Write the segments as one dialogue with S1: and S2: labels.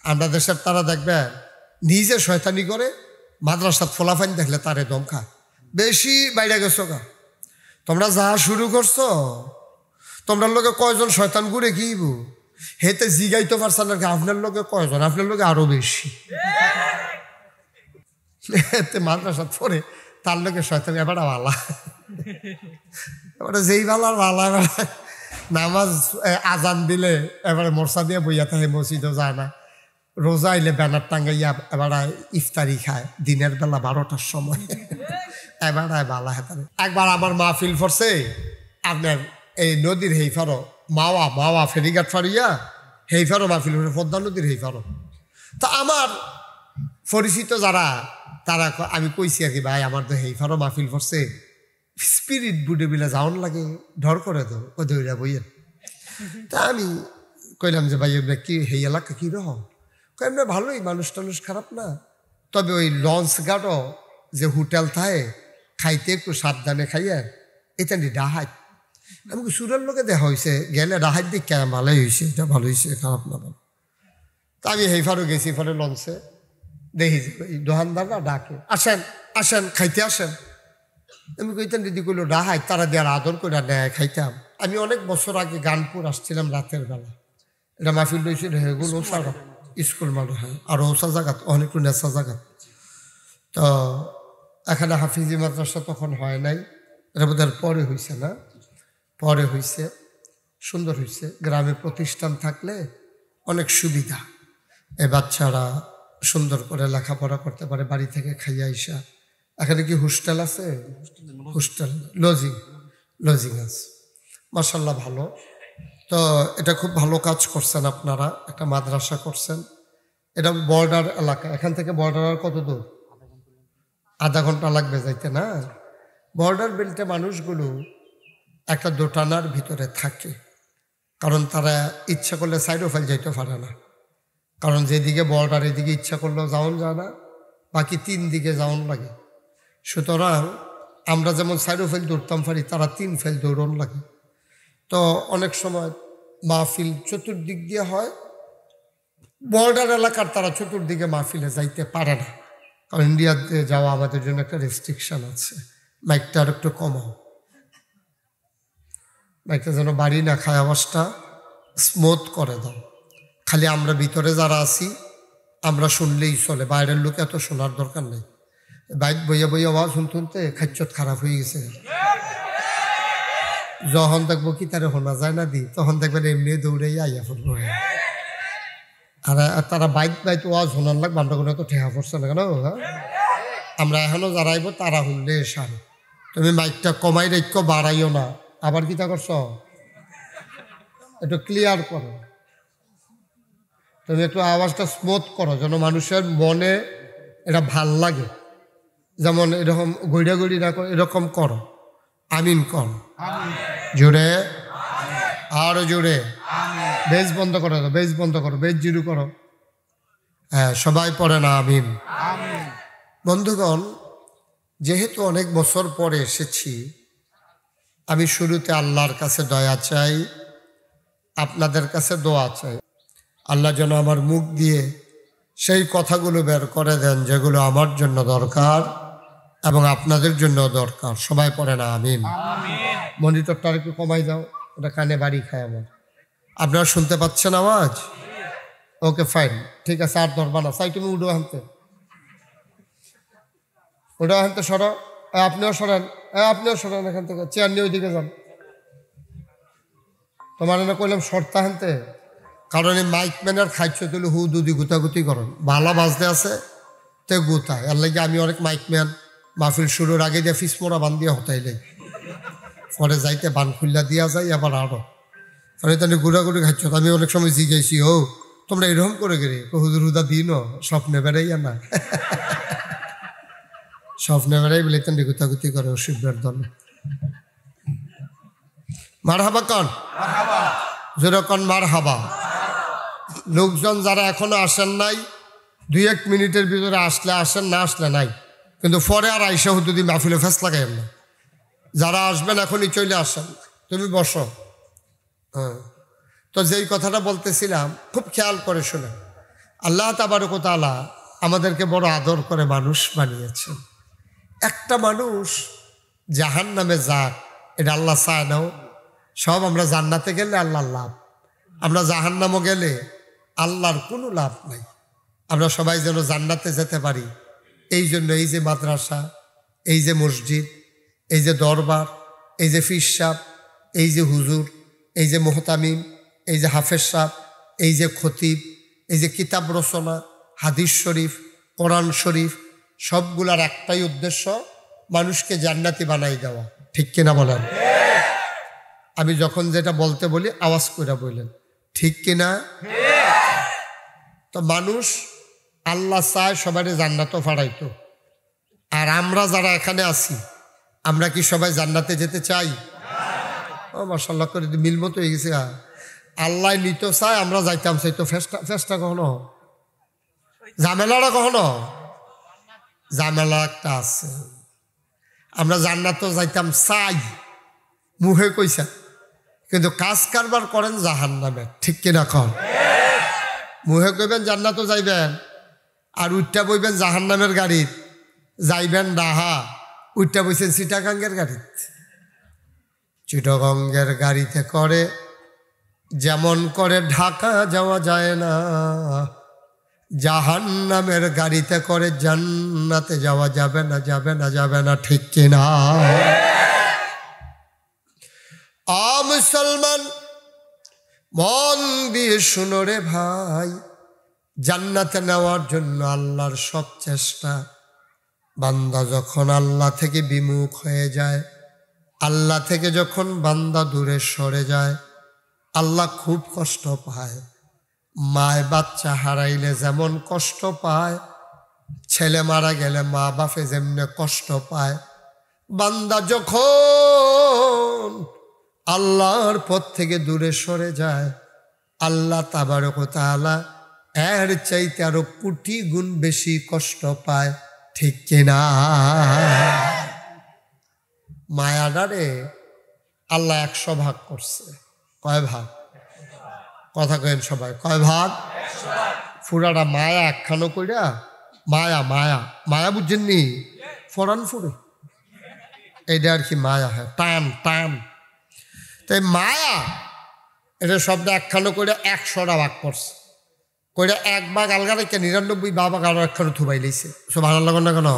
S1: আমরা দেশের তারা দেখবে নিজে শয়তানি করে, মাদ্রাসাত ফলাফাইন দেখলে তারে দম খায়। বেশি বাইরে গেছো গা, তোমরা যা শুরু করছো, তোমরা লোকে কয়জন শয়তান ঘুরে কিব হেতে জিগাইতে পারছেন নাকি? আপনার লোকে কয়জন? আপনার লোকে আরো বেশি। এতে মাদ্রাসাত পড়ে তার লোকে শয়তান এবারে ভালা, এবারে যেই ভালার ভালা, এবারে নামাজ আজান দিলে এবারে মশা দিয়ে বইয়া থাকে, মসজিদও যায় না। রোজা আইলে ব্যানার টাঙ্গাইয়া এবারে ইফতারি খায় দিনের বেলা 12টার সময়। এবারে বালা হেতারে। একবার আমার মাহফিল পড়ছে আপনার এই নদীর হেইফারও, মাওয়া ফেরিঘাট ফারিয়া হেইফারও মাহফিল পড়ছে, পদ্মা নদীর হেইফারও। তা আমার পরিচিত যারা তারা আমি কইছি আর কি, ভাই আমার তো হেইফারও মাহফিল পড়ছে, স্পিরিট বুডে বিলে যাওন লাগে, ঢর করে তো ও দৌড়া বইয়ের। তা আমি কইলাম যে ভাই এমনি কি হেই এলাকা কীরকম? এমনি ভালোই, মানুষ টানুষ খারাপ না, তবে ওই লঞ্চ ঘাটও যে হোটেল থাকে খাইতে একটু সাবধানে খাইয়া এটা নি ডাহাই। আমি সুরের লোকে দেখা হয়েছে, গেলে ডাহাই দিক কেন ভালোই হয়েছে, এটা ভালো হয়েছে, খারাপ না ভালো। তা আমি হেইফারও গেছি, ফলে লঞ্চে দেখি যে দোকানদাররা ডাকে, আসেন আসেন খাইতে আসেন। আমি কইতাম দিদি কইলো ডাহাই, তারা দেওয়ার আদর করে নেয় খাইতাম। আমি অনেক বছর আগে গানপুর আসছিলাম রাতের বেলা, এটা মাহফিল রয়েছিল হেগুলো সারা স্কুল মানুষ হয়, আর ওসা জায়গাত অনেকটু নেশা জায়গা। তো এখানে হাফিজি মাদ্রাসা তখন হয় নাই, এটা বোধহয় পরে হয়েছে না, পরে হয়েছে, সুন্দর হয়েছে। গ্রামে প্রতিষ্ঠান থাকলে অনেক সুবিধা, এই বাচ্চারা সুন্দর করে লেখাপড়া করতে পারে, বাড়ি থেকে খাইয়া আইসা। এখানে কি হোস্টেল আছে? হোস্টেল, লজিং আছে, মাশাআল্লাহ ভালো। তো এটা খুব ভালো কাজ করছেন আপনারা, একটা মাদ্রাসা করছেন। এটা বর্ডার এলাকা, এখান থেকে বর্ডার আর কত দূর? আধা ঘন্টা লাগবে যাইতে না? বর্ডার বেল্টে মানুষগুলো একটা দোটানার ভিতরে থাকে, কারণ তারা ইচ্ছা করলে সাইডও ফাইল যাইতে পারে না, কারণ যেদিকে বর্ডার এদিকে ইচ্ছা করলেও যাওন যায় না, বাকি 3 দিকে যাওন লাগে। সুতরাং আমরা যেমন সাইডও ফাইল দৌড়তাম পারি, তারা 3 ফাইল দৌড়ন লাগে। তো অনেক সময় মাহফিল চতুর্দিক দিয়ে হয়, বর্ডার এলাকার তারা চতুর্দিকে মাহফিলে যাইতে পারে না, কারণ ইন্ডিয়াতে যাওয়া আমাদের জন্য একটা রেস্ট্রিকশন আছে। মাইকটা আর একটু কমাও, মাইকটা যেন বাড়ি না খায়, আওয়াজটা স্মুথ করে দাও। খালি আমরা ভিতরে যারা আছি আমরা শুনলেই চলে, বাইরের লোক এত শোনার দরকার নেই। বাইক বইয়া বইয়া আওয়াজ শুনতে খাচ্চত খারাপ হয়ে গেছে। যখন দেখবো কি তারা শোনা যায় না দি, তখন দেখবেন এমনি দৌড়ে আইয়া ফুটবো। আর তারা বাইক ওয়াজ শোনার লাগবে, আমরা কোনো তো ঠেহা পড়ছে না কেন? আমরা এখনো যারা আইব তারা শুনলে সারে। তুমি মাইকটা কমাই রেখো, বাড়াইও না। আবার কি তা করছ, একটু ক্লিয়ার করো, তুমি একটু আওয়াজটা স্মুথ করো, যেন মানুষের মনে এটা ভাল লাগে। যেমন এরকম গড়িয়া গড়ি না করো, এরকম করো। আমিন কর, জোরে, আরো জোরে। বেজ বন্ধ করো, বেজ বন্ধ করো, বেজ জিরু করো। হ্যাঁ, সবাই পড়ে না আমিন। বন্ধুগণ, যেহেতু অনেক বছর পরে এসেছি, আমি শুরুতে আল্লাহর কাছে দয়া চাই, আপনাদের কাছে দোয়া চাই। আল্লাহ যেন আমার মুখ দিয়ে সেই কথাগুলো বের করে দেন যেগুলো আমার জন্য দরকার এবং আপনাদের জন্য দরকার। সবাই পড়ে না আমিন। মনিটরটা একটু কমাই দাও, ওটা কানে বাড়ি খায় আমার। আপনারা শুনতে পাচ্ছেন আওয়াজ? ওকে, ফাইন, ঠিক আছে। আর ধরবা না, সাই তুমি উডো আনতে, ওটা আনতে সরো। আপনিও সরেন, আপনিও সরেন এখান থেকে, চেয়ার নিয়ে ওইদিকে যান। তোমার না কইলাম সরতা হানতে, কারণ এই মাইক ম্যানের খাইছ তুলে হু দুদি গুতাগুতি করেন, ভালা বাজতে আছে তে গুতায়। এর লাগে আমি অনেক মাইক ম্যান মাহফিল শুরুর আগে দিয়ে ফিস মোড়া বান দিয়ে হতাইলে পরে যাইতে বান খুল্লা দিয়া যায়, আবার আরো কারণ তাহলে ঘুরাঘুরি খাইছ। আমি অনেক সময় জিজ্ঞাসি, ও তোমরা এরকম করে গেলে হুদুর হুদা দিন স্বপ্নে বেড়াইয়া না, স্বপ্নে বেড়াই বলে তেন গুতাগুতি করে অসুবিধার দলে। মার হাবা কন, যেরকম মার হাবা। লোকজন যারা এখনো আসেন নাই, 2-1 মিনিটের ভিতরে আসলে আসেন, না আসলে নাই, কিন্তু পরে আর আইসা হুদুদি মাহফিলে ফেস লাগাইন না। যারা আসবেন এখনই চলে আসেন, তুমি বসো। হ্যাঁ, তো যেই কথাটা বলতেছিলাম খুব খেয়াল করে শুনে, আল্লাহ তাবারক ওয়া তাআলা আমাদেরকে বড় আদর করে মানুষ বানিয়েছেন। একটা মানুষ জাহান্নামে যাক এটা আল্লাহ চায় নাও। সব আমরা জান্নাতে গেলে আল্লাহর লাভ, আমরা জাহান্নামে গেলে আল্লাহর কোনো লাভ নাই। আমরা সবাই যেন জান্নাতে যেতে পারি, এই জন্য এই যে মাদ্রাসা, এই যে মসজিদ, এই যে দরবার, এই যে পীর সাহেব, এই যে হুজুর, এই যে মুহতামিম, এই যে হাফেজ সাহেব, এই যে খতিব, এই যে কিতাব রচনা, হাদিস শরীফ, কোরআন শরীফ, সবগুলার একটাই উদ্দেশ্য, মানুষকে জান্নাতি বানাই দেওয়া। ঠিক কিনা বলেন? আমি যখন যেটা বলতে বলি আওয়াজ করে বললেন, ঠিক কিনা? তো মানুষ আল্লাহ চায় সবাই জান্নাতও ফাড়াইতো। আর আমরা যারা এখানে আছি, আমরা কি সবাই জান্নাতে যেতে চাই? ও মাশাআল্লাহ করে মিল মতো হয়ে গেছে। আল্লাহ নিত চায়, আমরা যাইতাম চাই। তো ফেসটা কখনো ঝামেলাটা কখনো ঝামেলা একটা আছে। আমরা জান্নাতও যাইতাম চাই, মুহে কইছা, কিন্তু কাজ কারবার করেন জাহান্নামে। ঠিক কিনা কন? মুহে কইবেন জান্নাতও যাইবেন, আর উঠটা বইবেন জাহান্নামের গাড়ির, যাইবেন ডাহা, উঠটা বইছেন চিটাগাঙ্গের গাড়িতে। চিটাগাঙ্গের গাড়িতে করে যেমন করে ঢাকা যাওয়া যায় না, জাহান্নামের গাড়িতে করে জান্নাতে যাওয়া যাবে না, যাবে না, যাবে না। ঠিক কিনা? মুসলমান মন দিয়ে শুনো রে ভাই, জান্নাতে নেওয়ার জন্য আল্লাহর সব চেষ্টা। বান্দা যখন আল্লাহ থেকে বিমুখ হয়ে যায়, আল্লাহ থেকে যখন বান্দা দূরে সরে যায়, আল্লাহ খুব কষ্ট পায়। মায় বাচ্চা হারাইলে যেমন কষ্ট পায়, ছেলে মারা গেলে মা বাপে যেমনে কষ্ট পায়, বান্দা যখন আল্লাহর পথ থেকে দূরে সরে যায়, আল্লাহ তাবারক ওয়া তাআলা এর চাইতে আরো কোটি গুণ বেশি কষ্ট পায়। ঠিক কিনা? মায়াডারে আল্লাহ 100 ভাগ করছে। কয় ভাগ? কথা কেন সবাই, কয় ভাগ? ফুরাটা মায়া একখানো কইরা, মায়া মায়া মায়া বুঝছেননি? ফরান ফুরে এইটা আর কি মায়া। হ্যাঁ, টান টান। তাই মায়া এটা শব্দ একখানো করে 100টা ভাগ করছে। কইরা 1 ভাগ আলগা রেখে 99 ভাগ আরো একখানো থুবাই লাইছে। সুবহানাল্লাহ না কেন?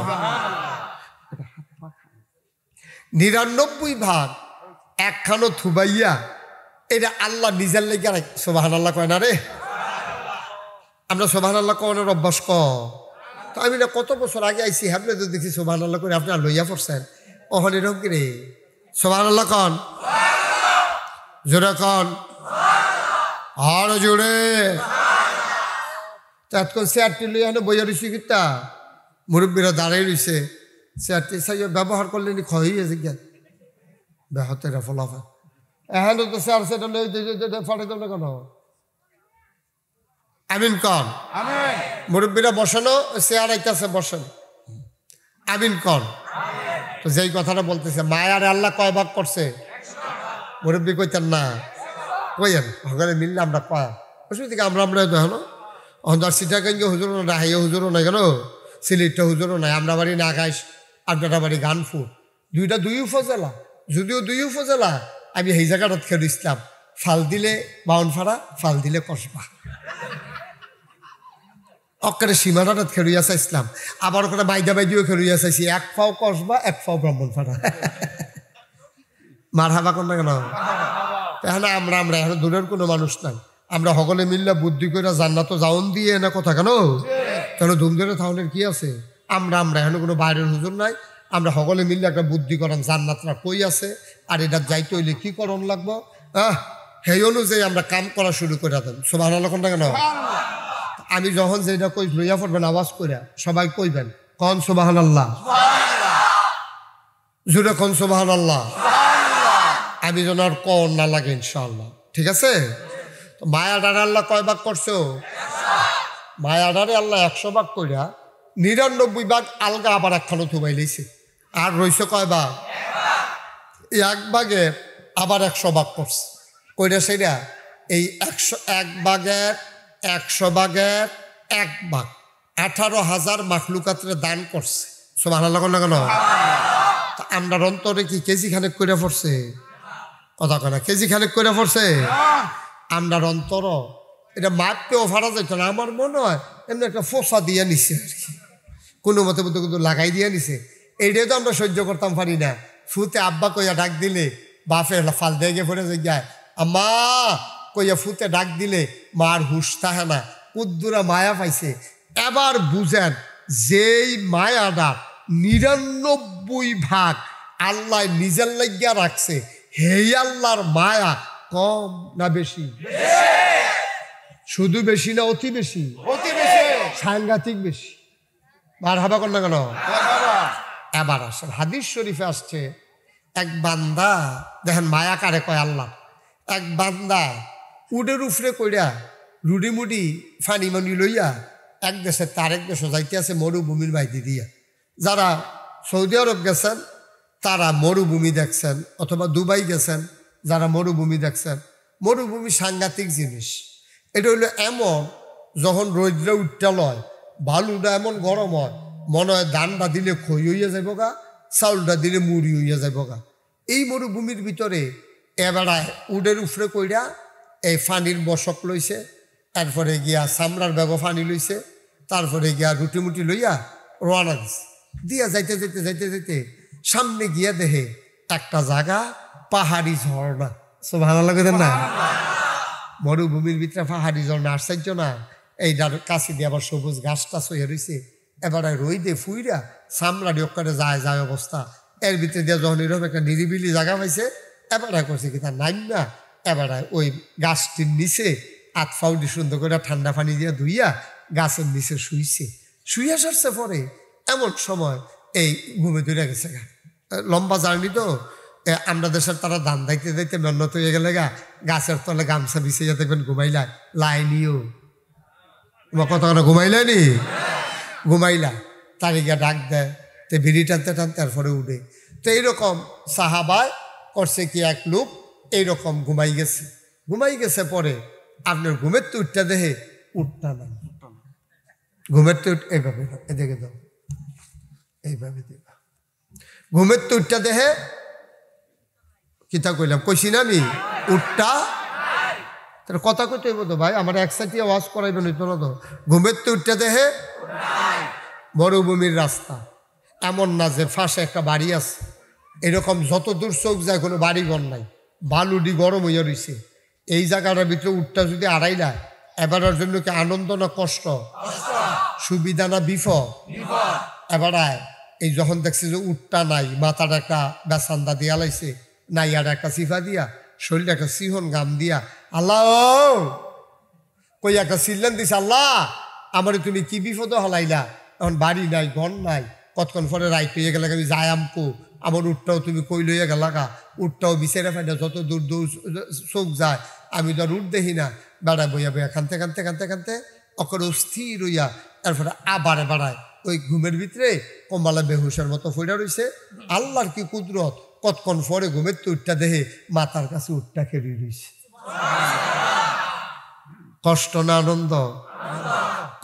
S1: 99 ভাগ একখানো থুবাইয়া এটা আল্লাহ নিজের লেগে রাখ। সুবহানাল্লাহ কয় না রে? আমরা সুবহানাল্লাহ কওয়ার অভ্যাস তো আমি না কত বছর আগে আইসি, হাবলে তো দেখছি সুবহানাল্লাহ করে আপনার লইয়া পড়ছেন। ওহন এরকম কি রে? সুবহানাল্লাহ কন, জোরে কন, আর জোরে। তখন চেয়ারটি লইয়া বইয়া রয়েছি কিতা, মুরব্বীরা দাঁড়াই রয়েছে, চেয়ারটি চাইয়া ব্যবহার করলে নি ক্ষয় হয়ে গেছে জ্ঞান ব্যাহতেরা ফলাফল। এখন তো চেয়ার সেটা লই ফাটে দেব না কেন? আমিন কন। মুরব্বীরা বসানো, চেয়ার আইতাছে বসেন, আমিন কন। তো যেই কথাটা বলতেছে, মায়ার আল্লাহ কয় ভাগ করছে? মুরব্বী কইতেন না, কইেন হকালে মিললে আমরা কয় অসুবিধা থেকে আমরা হলো অন্ধার সিটাগঞ্জ হুজুরও না, হাইয়া হুজুরও নাই, কেন সিলেটটা হুজুরও নাই, আমরা বাড়ি নাগাইশ, আপনারা বাড়ি গানপুর, দুই উপজেলা। যদিও 2 উপজেলা, আমি এই জায়গাটাত খেয়ে ইসলাম, ফাল দিলে বাউনফাড়া, ফাল দিলে কসবা, অক্কারে সীমানাটাত খেলুইয়া চাইছিলাম। আবার ওখানে বাইদা বাইদিও খেলুইয়া চাইছি, 1 পাও কসবা, 1 পাও ব্রাহ্মণফাড়া। মার হাবা কর না কেন? এখন আমরা এখন দূরের কোনো মানুষ নাই, আমরা সকলে মিললে বুদ্ধি করে জান্নাত যাওন দিয়ে না কথা কেন? তাহলে ধুম ধরে থাউনের কি আছে? আমরা এখন কোনো বাইরের হুজুর নাই, আমরা সকলে মিললে একটা বুদ্ধি করাম জান্নাতরা কই আছে, আর এটা যাইতে হইলে কি করণ লাগবো, সেই অনুযায়ী আমরা কাম করা শুরু করে দেন। সুবহানাল্লাহ কোনটা কেন? আমি যখন যেটা কই লইয়া পড়বেন আওয়াজ করে সবাই কইবেন, কন সুবহানাল্লাহ, জুড়ে কন সুবহানাল্লাহ। আমি যেন আর কন না লাগে ইনশাআল্লাহ। ঠিক আছে? তো মায়াডারে আল্লাহ কয় ভাগ করছো? মায়াডারে আল্লাহ 100 ভাগ কইরা 99 ভাগ আলগা আবার একখানো থুবাই লইছে। আর রইছে কয় ভাগ? 1 ভাগে আবার 100 ভাগ করছে। কইরা সেটা এই 101 ভাগের 100 ভাগের 1 ভাগ 18,000 মাখলুকাতরে দান করছে। সুবহানাল্লাহ না কেন? আমরা অন্তরে কি কেজি খানেক করে পড়ছে? কথা কেনা কেজি খানেক করে পড়ছে আমরা অন্তর। এটা মাপতেও ফারা যাইত না। আমার মনে হয় এমনি একটা ফোসা দিয়ে নিছে আর কি, কোনো মতে মতো কিন্তু লাগাই দিয়ে নিছে। এইটাই তো আমরা সহ্য করতাম পারি না। ফুতে আব্বা কইয়া ডাক দিলে বাপে ফাল দিয়ে গিয়ে পড়ে যায়, আম্মা কইয়া ফুতে ডাক দিলে মার হুশ থাকে না, উদ্দুরা মায়া পাইছে। এবার বুঝেন যেই মায়াটা 99% আল্লাহ নিজের লাগিয়া রাখছে, হেই আল্লাহর মায়া কম না বেশি? শুধু বেশি না অতি বেশি? সাংঘাতিক বেশি। আর হাবা কর না কেন? এবার আসেন হাদিস শরীফে আসছে, এক বান্দা দেখেন মায়া কারে কয় আল্লাহ। এক বান্দা উডের উফরে কইরা রুডি মুডি ফানি মানি লইয়া এক দেশে তারেক দেশে যাইতে আছে মরুভূমির বাইরে দিয়া। যারা সৌদি আরব গেছেন তারা মরুভূমি দেখছেন, অথবা দুবাই গেছেন যারা মরুভূমি দেখছেন। মরুভূমি সাংঘাতিক জিনিস। এটা হইলো এমন, যখন রৌদ্র উঠতে লয় বালুটা এমন গরম হয়, মনে হয় ধানটা দিলে খই হইয়া যাইব গা, চাউলটা দিলে মুড়ি হইয়া যাইব গা। এই মরুভূমির ভিতরে এবারায় উডের উফরে কইরা এই ফানির বসক লইছে, তারপরে গিয়া চামড়ার ব্যাগ ফানি লইছে, তারপরে গিয়া রুটি মুটি লইয়া রওনা দিছে। দিয়া যাইতে যাইতে যাইতে যাইতে সামনে গিয়া দেখে একটা জায়গা পাহাড়ি ঝর্ণা। সব ভালো লাগে না? মরুভূমির ভিতরে পাহাড়ি ঝর্ণা আশ্চর্য না? এইটার কাছে দিয়ে আবার সবুজ গাছ টাছ হয়ে রয়েছে। এবারে রইদে ফুইরা সামলাডি ওখানে যায় যায় অবস্থা। এর ভিতরে দিয়ে যখন এরকম একটা নিরিবিলি জায়গা পাইছে, এবারে করছে কি তার নাইম না, এবারে ওই গাছটির নিচে হাত ফাউডি সুন্দর করে ঠান্ডা পানি দিয়ে ধুইয়া গাছের নিচে শুইছে। শুইয়া সারছে পরে এমন সময় এই ঘুমে ধরে গেছে গা। লম্বা জার্নি তো, আমরা দেশের তারা ধান দাইতে দাইতে মেহনত হয়ে গেলে গা, গাছের তলে গামছা বিছিয়ে দেখবেন ঘুমাইলা লাইনিও কথা কথা ঘুমাইলানি ঘুমাইলা তারি গিয়া ডাক দেয়, তো বিড়ি টানতে টানতে তারপরে উঠে। তো এইরকম সাহাবায় করছে কি, এক লোক এইরকম ঘুমাই গেছে। ঘুমাই গেছে পরে আপনার ঘুমের তো উঠটা দেহে উঠটা না, ঘুমের তো এইভাবে এদিকে দাও, এইভাবে দেবা, ঘুমের তো উঠটা দেহে কিতা কইলাম কইছি না আমি উঠটা। তাহলে কথা কইতে হইব তো ভাই, আমার এক সাইডে ওয়াজ করাইবেন হইতো না তো। ঘুমের তো উঠটা দেহে মরুভূমির রাস্তা, এমন না যে ফাঁসে একটা বাড়ি আছে, এরকম যত দূর চোখ যায় কোনো বাড়ি ঘর নাই, বালুডি গরম হইয়া রয়েছে। এই জায়গাটার ভিতরে উঠটা যদি আড়াইলা, এবারের জন্য কি আনন্দ না কষ্ট? সুবিধা না বিপদ? এবারায় এই যখন দেখছে যে উঠটা নাই, মাথার একটা বেসান্দা দিয়া লাইছে, নাই আর একটা সিফা দিয়া, শরীরে একটা সিহন গাম দিয়া, আল্লাহ কই একটা সিল্লান দিছে, আল্লাহ আমারে তুমি কি বিপদ হলাইলা, এখন বাড়ি নাই ঘর নাই, কতক্ষণ পরে রাইট হইয়া গেলে আমি যাই আমকো, আমার উঠটাও তুমি কই লইয়া গেলাকা, উঠটাও বিচারে পাই না, যত দূর দূর চোখ যায় আমি তো আর উঠ দেখি না। বেড়া বইয়া বইয়া কানতে কানতে কানতে কানতে অকরে স্থির হইয়া তারপরে আবার বাড়ায় ওই ঘুমের ভিতরে কম্বালা বেহুশের মতো ফইরা রইছে। আল্লাহর কি কুদরত, কতক্ষণ পরে ঘুমের তো উঠটা দেহে মাথার কাছে উঠটা খেয়ে রইছে। কষ্ট না আনন্দ?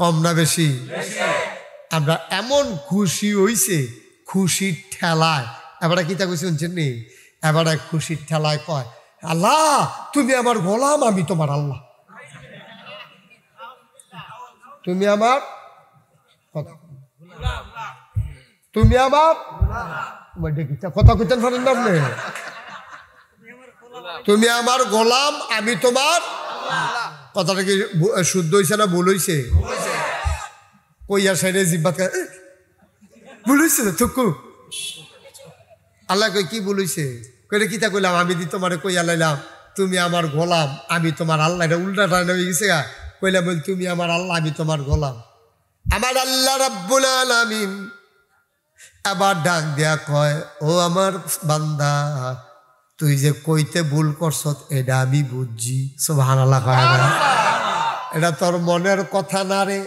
S1: কম না বেশি? আমরা এমন খুশি হইছে, খুশির ঠেলায় এবারে কিতা কইছে শুনছেন নি, এবারে খুশির ঠেলায় কয়, আল্লাহ তুমি আমার গোলাম, আমি তোমার আল্লাহ, তুমি আমার তুমি আমার কথা কইতেন পারেন না আপনি, তুমি আমার গোলাম আমি তোমার। কথাটা কি শুদ্ধ হয়েছে না ভুল হয়েছে? কইয়া সাইডে জিব্বাত ভুল হয়েছে থুকু। আল্লাহ কই কি ভুল হয়েছে? কইলে কিতা কইলাম, আমি দি তোমার কইয়া লাইলাম তুমি আমার গোলাম আমি তোমার আল্লাহ। এটা উল্টা টানা হয়ে গেছে গা। কইলাম বল তুমি আমার আল্লাহ আমি তোমার গোলাম। আমার আল্লাহ রাব্বুল আলামিন আবার ডাক দেয়া কয়, ও আমার বান্দা তুই যে কইতে ভুল করছ এটা আমি বুঝছি। সুবহানাল্লাহ কয় না? এটা তোর মনের কথা না রে,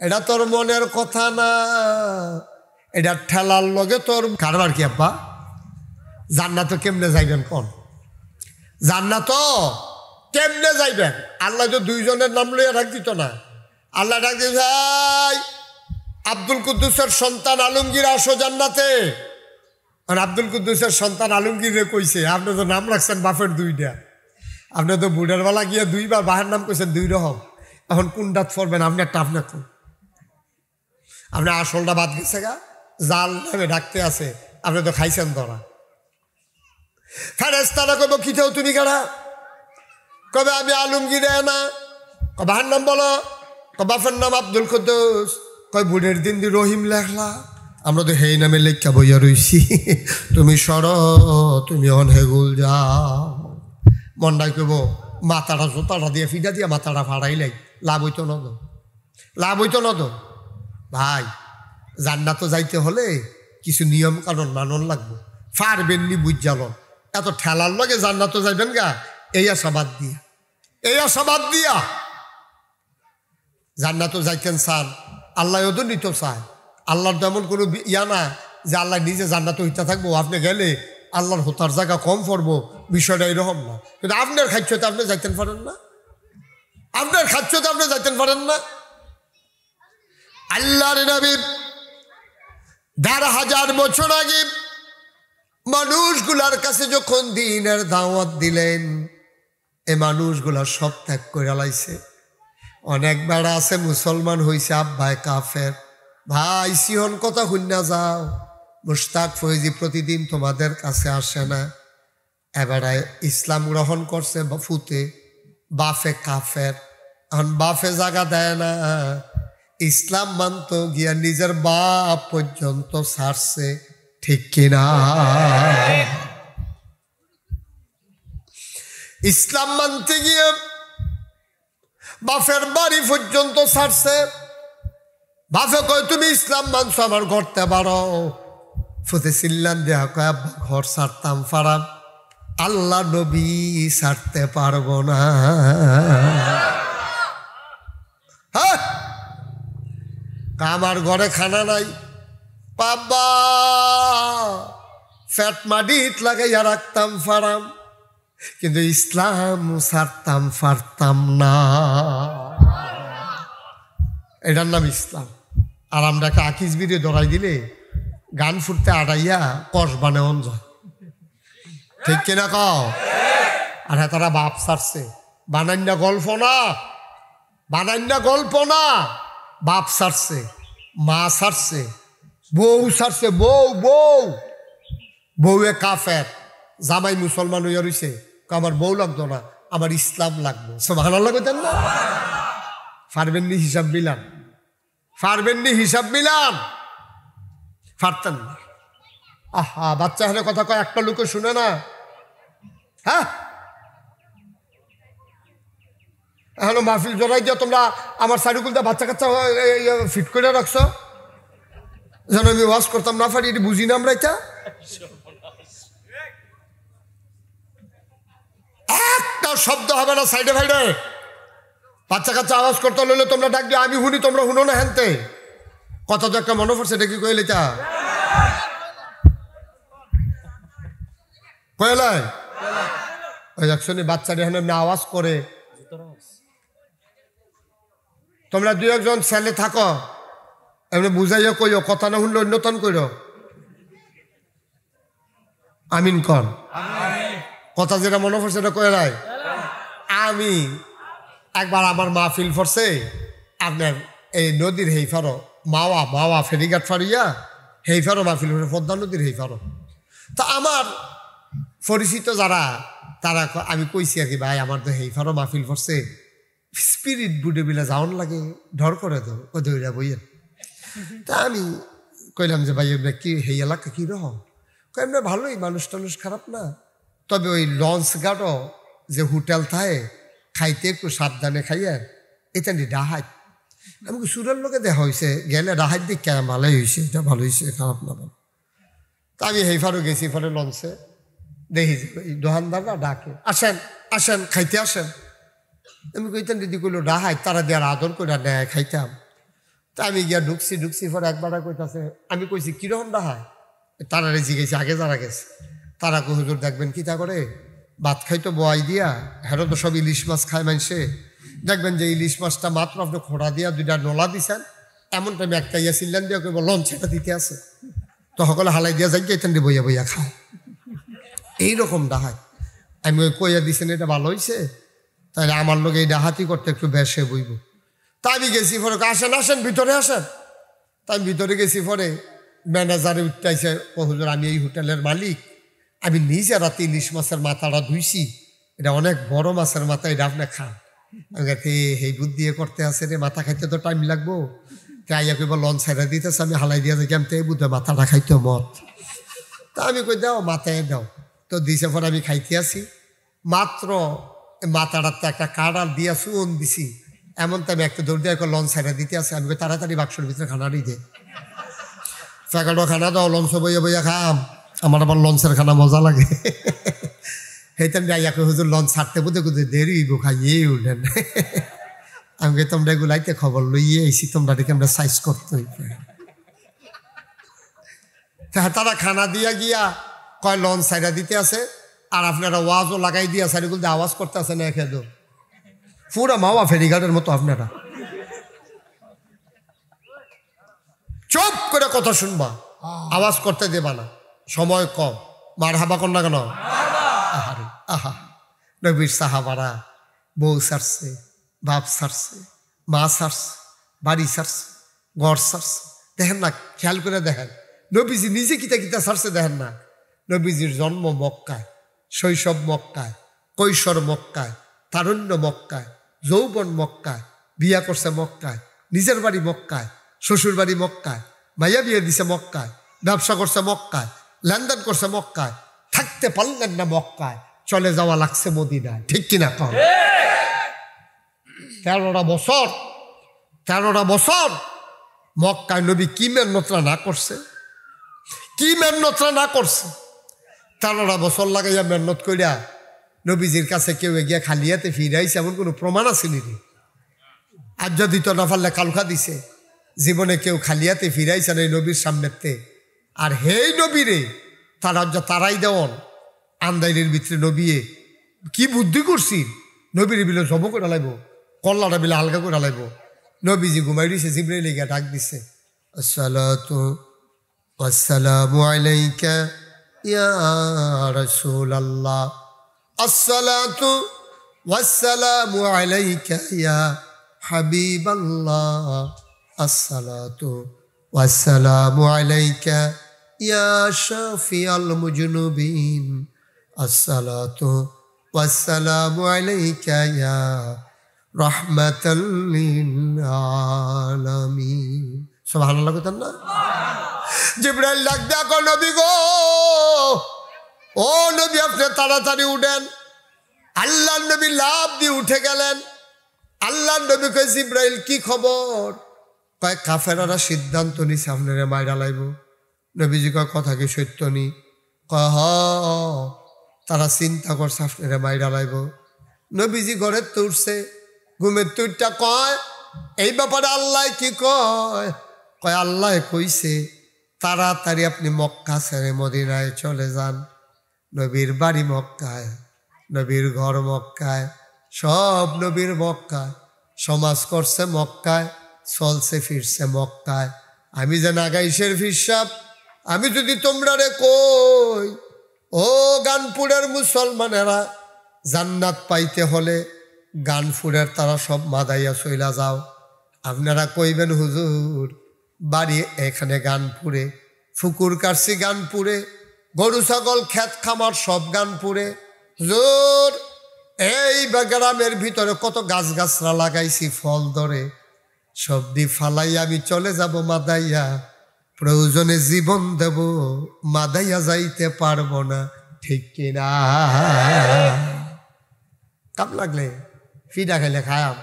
S1: এটা তোর মনের কথা না, এটা ঠেলার লগে তোর কারবার কি আব্বা? জান্নাত কেমনে যাইবেন কোন? জান্নাত কেমনে যাইবেন? আল্লাহ তো দুইজনের নাম লইয়া রাখ দিত না, আল্লাহ ডাক দিয়ে ভাই আব্দুল কুদ্দুসের সন্তান আলমগীর আসো জান্নাতে। আর আব্দুল কুদ্দুসের সন্তান আলমগীরে কইছে আপনি তো নাম রাখছেন বাপের দুইটা, আপনি তো বুড়ার বেলা গিয়ে দুইবার বাহের নাম কইছেন দুই রকম, এখন কোনটাত পড়বেন আপনি একটা আপনি কোন? আপনি আসলটা বাদ গেছে গা, জাল নামে ডাকতে আছে, আপনি তো খাইছেন ধরা। ফেরেশতারা কইব কিটাও তুমি কারা? কবে আমি আলমগীর না। বাহার নাম বলো, বাপের নাম আব্দুল কুদ্দুস। কয় বুড়ের দিন দি রহিম লেখলা, আমরা তো হেই নামে লেখা বইয়া রইছি, তুমি সর, তুমি অন হেগুল যাও। মন্ডাই কইব মাথাটা জোতাটা দিয়ে ফিটা দিয়া মাথাটা ফাড়াইলাই, লাভ হইতো না তো, লাভ হইতো না তো। ভাই জান্নাত যাইতে হলে কিছু নিয়ম কানুন মানন লাগবে, ফারবেননি বুঝালন। এত ঠেলার লগে জান্নাত যাইবেন গা, এই আশাবাদ দিয়া, এই আশাবাদ দিয়া জান্নাত যাইতেন চান, আল্লাহ ওদের নিত চায়। আল্লাহর তেমন কোনো ইয়া না যে আল্লাহ নিজে জান্নাত হইতে থাকবো, আপনি গেলে আল্লাহর হোতার জায়গা কম পড়বো, বিষয়টা এরকম না। কিন্তু আপনার খাচ্ছতে আপনি যাইতেন পারেন না, আপনার খাচ্ছতে আপনি যাইতেন পারেন না। আল্লাহর নবী ১,৫০০ বছর আগে মানুষগুলার কাছে যখন দ্বীনের দাওয়াত দিলেন, এ মানুষগুলা সব ত্যাগ করে লাইছে। অনেক বেড়া আছে মুসলমান হইছে আব্বায় কাফের। ভাই সিহন কথা শুননা যাও, মুশতাক ফৈজি প্রতিদিন তোমাদের কাছে আসে না, এবারে ইসলাম গ্রহণ করছে ফুতে, বাফে কাফের। এখন বাফে জায়গা দেয় না, ইসলাম মানত গিয়া নিজের বাপ পর্যন্ত ছাড়ছে, ঠিক কিনা? ইসলাম মানতে গিয়ে বাপের বাড়ি পর্যন্ত ছাড়ছে। বাপে কয় তুমি ইসলাম মানছো, আমার ঘরতে পারো। ফুতে চিল্লান দেয়া কয় ঘর ছাড়তাম পারাম, আল্লাহ নবী ছাড়তে পারবো না। হ্যাঁ, আমার ঘরে খানা নাই বাবা, ফ্যাট মাডিট লাগাইয়া রাখতাম পারাম, কিন্তু ইসলাম ছাড়তাম পারতাম না। এটার নাম ইসলাম। আর আমরা একটা আকিস বিড়ে ধরাই দিলে গান ফুটতে আড়াইয়া কষ বানে অন যায়, ঠিক কিনা কও? আর হ্যাঁ, তারা বাপ ছাড়ছে, বানান্যা গল্প না, বানান্যা গল্প না। বাপ ছাড়ছে, মা ছাড়ছে, বউ ছাড়ছে, বউ বউ বউয়ে কাফের, জামাই মুসলমান হইয়া রইছে, আমার বউ লাগতো না, আমার ইসলাম লাগবে। সুবহানাল্লাহ কইতেন না? পারবেননি হিসাব মিলান, পারবেননি হিসাব মিলান, পারতেন না। আহা, বাচ্চা হলে কথা কয় একটা লোকে শুনে না। হ্যাঁ, এখন মাহফিল জড়াই দিয়ে তোমরা আমার সাইডুকুলটা বাচ্চা কাচ্চা ফিট করে রাখছো, যেন আমি ওয়াশ করতাম না পারি, এটি বুঝি না আমরা। এটা একটা শব্দ হবে না সাইডে ফাইডে, বাচ্চা কাচ্চা আওয়াজ করতে হলে তোমরা ডাক দিয়ে আমি শুনি, তোমরা শুনো না। হ্যানতে কথা তো একটা মনে পড়ছে, এটা কি কইলে? তা কইলে ওই একশনে বাচ্চাটা এখানে না আওয়াজ করে, তোমরা দুই একজন ছেলে থাকো, এমনি বুঝাইয়া কইও, কথা না শুনলে অন্যতন কইর। আমিন কন, কথা যেটা মনে পড়ছে এটা কয়ে নাই। আমি একবার আমার মাহফিল পড়ছে আপনার এই নদীর হেইফারো, মাওয়া মাওয়া ফেরিঘাট ফারিয়া হেইফারো মাহফিল পড়ছে, পদ্মা নদীর হেইফারো। তা আমার পরিচিত যারা তারা, আমি কইছি আর কি, ভাই আমার তো হেইফারো মাহফিল পড়ছে, স্পিরিট বুডে বিলা যাওন লাগে, ঢর করে তো ও দৌড়া বইয়ের। তা আমি কইলাম যে ভাই এমনি কি হেই এলাকা কীরকম? এমনি ভালোই, মানুষ টানুষ খারাপ না, তবে ওই লঞ্চ ঘাটও যে হোটেল থাকে, খাইতে একটু সাবধানে খাইয়া, এটা নি ডাহাত। আমাকে সুরের লোকে দেখা হয়েছে, গেলে ডাহাত দিক কেন ভালোই হয়েছে, এটা ভালো হয়েছে, খারাপ না ভালো। তা আমি হেইফারও গেছি, ফলে লঞ্চে দেখি যে দোকানদাররা ডাকে, আসেন আসেন খাইতে আসেন। আমি কইতাম দিদি কইলো ডাহাই, তারা দেওয়ার আদর করে নেয় খাইতাম। তা আমি গিয়া ঢুকছি পরে একবার কইতাছে, আমি কইছি কিরকম ডাহাই? তারা রেজি গেছে, আগে যারা গেছে তারা হুজুর দেখবেন কি তা করে, ভাত খাইতো বয়াই দিয়া, হেরো তো সব ইলিশ মাছ খায় মানুষে, দেখবেন যে ইলিশ মাছটা মাত্র আপনি খোড়া দিয়া 2টা নলা দিছেন, এমন টাইমে একটা ইয়া সিল্লান দিয়া কইব লঞ্চেটা দিতে আছে, তো সকলে হালাই দিয়া যাই এখান দিয়ে বইয়া বইয়া খায়। এইরকম ডাহাই আমি ওই কইয়া দিছেন এটা ভালো হয়েছে, তাহলে আমার লোক এই ডাহাতি করতে একটু বেশে বইব। তা আমি গেছি পরে, আসেন আসেন ভিতরে আসেন। তাই ভিতরে গেছি পরে ম্যানেজারে উঠতেছে, ও হুজুর আমি এই হোটেলের মালিক, আমি নিজে রাতে ইলিশ মাছের মাথাটা ধুইছি, এটা অনেক বড় মাছের মাথা, এটা আপনি খান। এই বুদ্ধি দিয়ে করতে আছে রে, মাথা খাইতে তো টাইম লাগবো, আইয়া কইব লঞ্চ ছাইড়া দিতেছে, আমি হালাই দিয়া যাই আমি তো এই বুদ্ধে মাথাটা খাইতে মত। তা আমি কই দাও মাথায় দাও, তো দিছে পরে আমি খাইতে আসি, মাত্র মাথাটাতে একটা কাঁড়াল দিয়া চুন দিছি, এমন তো আমি একটা দৌড় দিয়ে লঞ্চ ছাইড়া দিতে আসি। আমি তাড়াতাড়ি বাক্সের ভিতরে খানারই দে, প্যাকেটও খানা দাও, লঞ্চ বইয়া বইয়া খাম, আমার আবার লঞ্চের খানা মজা লাগে। সেইটান আইয়াকে হুজুর লঞ্চ ছাড়তে বুঝতে বুঝতে দেরি গো খাইয়ে উঠেন। আমি তোমরা এগুলাইতে খবর লইয়ে এসি, তোমরা দেখে আমরা সাইজ করতে হইবে। তারা খানা দিয়া গিয়া কয় লঞ্চ সাইডা দিতে আছে, আর আপনারা ওয়াজও লাগাই দিয়া সাইডগুলো দিয়ে আওয়াজ করতে আছে না, খেদো পুরা মাওয়া ফেরিঘাটের মতো আপনারা চুপ করে কথা শুনবা, আওয়াজ করতে দেবা না, সময় কম, মার হাবা কর না কেন? আহারে আহা, নবীর সাহাবারা বউ ছাড়ছে, বাপ ছাড়ছে, মা ছাড়ছে, বাড়ি ছাড়ছে, ঘর ছাড়ছে, দেখেন না, খেয়াল করে দেখেন নবীজি নিজে কিতা কিতা ছাড়ছে দেখেন না। নবীজির জন্ম মক্কায়, শৈশব মক্কায়, কৈশোর মক্কায়, তারুণ্য মক্কায়, যৌবন মক্কায়, বিয়া করছে মক্কায়, নিজের বাড়ি মক্কায়, শ্বশুর বাড়ি মক্কায়, মাইয়া বিয়ে দিছে মক্কায়, ব্যবসা করছে মক্কায়, লেনদেন করছে মক্কায়, থাকতে পারলেন না মক্কায়, চলে যাওয়া লাগছে মদিনায়, ঠিক কিনা কম? 13টা বছর মক্কায় নবী কি মেহনতরা না করছে, কি মেহনতরা না করছে। 13টা বছর লাগাইয়া মেহনত করিয়া নবীজির কাছে কেউ গিয়া খালিয়াতে ফিরাইছে এমন কোনো প্রমাণ আছে নি? আর যদি তো না পারলে কালকা দিছে, জীবনে কেউ খালিয়াতে ফিরাইছে না এই নবীর সামনেতে। আর হেই নবীরে তারাই দেওয়ান আন্দাইলের ভিতরে নবীয়ে কি বুদ্ধি করছি, নবীর বিলে জব করে লাইব, কল্লাটা বিলে হালকা করে লাইব। নবীজি ঘুমাই দিছে, জিবরাইল গিয়া ডাক দিছে, আসসালাতু ওয়াসসালামু আলাইকা ইয়া রাসূলুল্লাহ, আসসালাতু ওয়াসসালামু আলাইকা ইয়া হাবিবাল্লাহ, আসসালাতু ওয়াসসালামু আলাইকা ইয়া শাফিয়াল মুজনুবিন, আসসালাতু ওয়াসসালামু আলাইকা ইয়া রাহমাতাল লিল আলামিন। সুবহানাল্লাহ কইতেন না? জিবরাইল ডাক দেয়া কো নবী গো, ও নবী আপনি তাড়াতাড়ি উঠেন। আল্লাহর নবী লাফ দিয়ে উঠে গেলেন। আল্লাহর নবী কয় জিবরাইল কি খবর? কয় কাফেররা সিদ্ধান্ত নিছে আপনারে মাইরা লাইব। নবীজি কয় কথা কি সত্য নি? কয় হ, তারা চিন্তা করছে আপনারে মাইরা লাইব। নবীজি ঘরে তুলছে, ঘুমের তুইটা কয় এই ব্যাপারে আল্লাহ কি কয়? কয় আল্লাহ কইছে তাড়াতাড়ি আপনি মক্কা ছেড়ে মদিনায় চলে যান। নবীর বাড়ি মক্কায়, নবীর ঘর মক্কায়, সব নবীর মক্কায়, সমাজ করছে মক্কায়, চলছে ফিরছে মক্কায়। আমি যে নাগাইশের ফিরসাব, আমি যদি তোমরা রে কই ও গানপুরের মুসলমানেরা, জান্নাত পাইতে হলে গানপুরের তারা সব মাদাইয়া চইলা যাও। আপনারা কইবেন হুজুর বাড়ি এখানে গানপুরে, ফুকুর কাটছি গানপুরে, গরু ছাগল ক্ষেত খামার সব গানপুরে। হুজুর এই গ্রামের ভিতরে কত গাছগাছরা লাগাইছি ফল ধরে, সবদি ফালাই আমি চলে যাব মাদাইয়া, প্রয়োজনে জীবন দেব, মাদাইয়া যাইতে পারবো না, ঠিক কিনা? কাপ লাগলে ফিডা খাইলে খায়াম,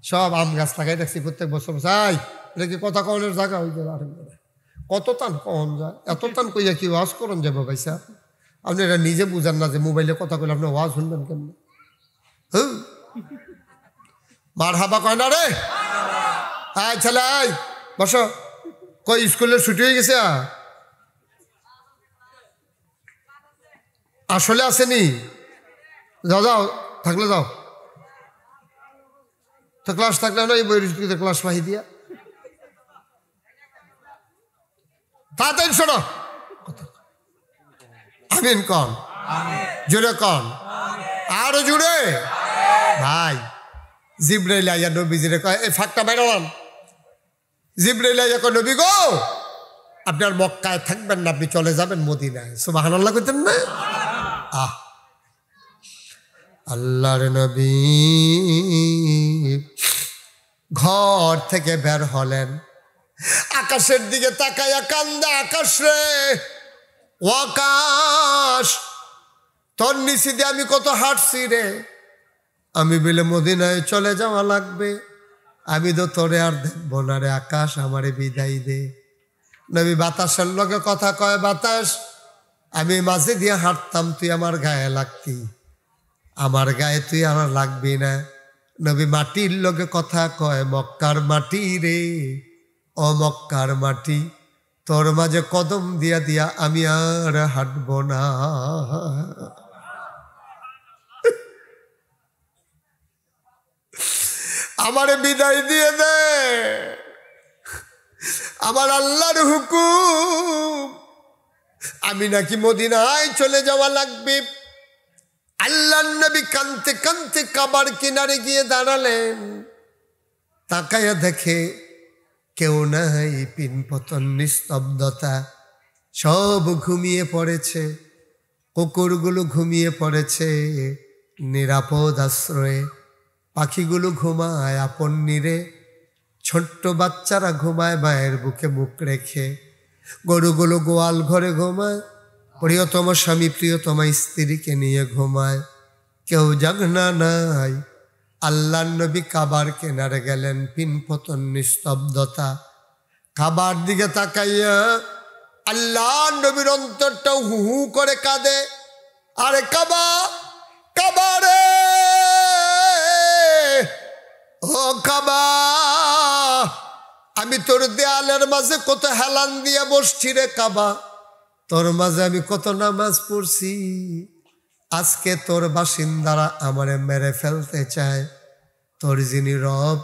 S1: সব আম গাছ লাগাই রাখছি প্রত্যেক বছর। যাই এটা কি কথা কনের জায়গা হইতে পারে? কত টান কন যায়, এত টান কইয়া কি ওয়াজ করন যাবো ভাইসা? আপনি এটা নিজে বুঝান না যে মোবাইলে কথা কইলে আপনি ওয়াজ শুনবেন কেমন? মার হাবা কয় না রে? আয় ছেলে আয় বসো। কই স্কুলের ছুটি হয়ে গেছে? আসলে আসেনি? যাও যাও, থাকলে যাও। তো ক্লাস থাকলে না এই বইয়ের ক্লাস পাহি দিয়া তাড়াতাড়ি শোনো আমিন কন জুড়ে কন আরো জুড়ে ভাই জিব্রাইল আইয়া নবীজিরে কয় এই ফাঁকটা বেরোলাম জিব্রাইল আইয়া কয় নবী গো আপনার মক্কায় থাকবেন না আপনি চলে যাবেন মদিনায় সুবহানাল্লাহ কইতেন না আল্লাহর নবী ঘর থেকে বের হলেন আকাশের দিকে তাকাইয়া কান্দা আকাশ রে ও আকাশ তোর নিচে দিয়ে আমি কত হাঁটছি রে আমি বলে মদিনায় চলে যাওয়া লাগবে আমি তো তোরে আর দেখবো না রে আকাশ আমারে বিদায় দে নবী বাতাসের লগে কথা কয় বাতাস আমি মাঝে দিয়ে হাঁটতাম তুই আমার গায়ে লাগতি আমার গায়ে তুই আর লাগবি না নবী মাটির লগে কথা কয় মক্কার মাটি রে ও মক্কার মাটি তোর মাঝে কদম দিয়া দিয়া আমি আর হাঁটবো না আমারে বিদায় দিয়ে দে আমার আল্লাহর হুকুম আমি নাকি মদিনায় চলে যাওয়া লাগবে আল্লাহর নবী কানতে কানতে কাবার কিনারে গিয়ে দাঁড়ালেন তাকায়া দেখে কেউ নাই পিনপতন নিস্তব্ধতা সব ঘুমিয়ে পড়েছে কুকুরগুলো ঘুমিয়ে পড়েছে নিরাপদ আশ্রয়ে পাখিগুলো ঘুমায় আপন নীরে ছোট্ট বাচ্চারা ঘুমায় মায়ের বুকে মুখ রেখে গরুগুলো গোয়াল ঘরে ঘুমায় প্রিয়তম স্বামী প্রিয়তমা স্ত্রীকে নিয়ে ঘুমায় কেউ জাগনা নাই আল্লাহর নবী কাবার কিনারে গেলেন পিনপতন নিস্তব্ধতা কাবার দিকে তাকাইয়া আল্লাহর নবীর অন্তরটা হু হু করে কাঁদে আরে কাবা কাবা রে ও কাবা আমি তোর দেয়ালের মাঝে কত হেলান দিয়ে বসছি রে কাবা তোর মাঝে আমি কত নামাজ পড়ছি আজকে তোর বাসিন্দারা আমারে মেরে ফেলতে চায় তোর যিনি রব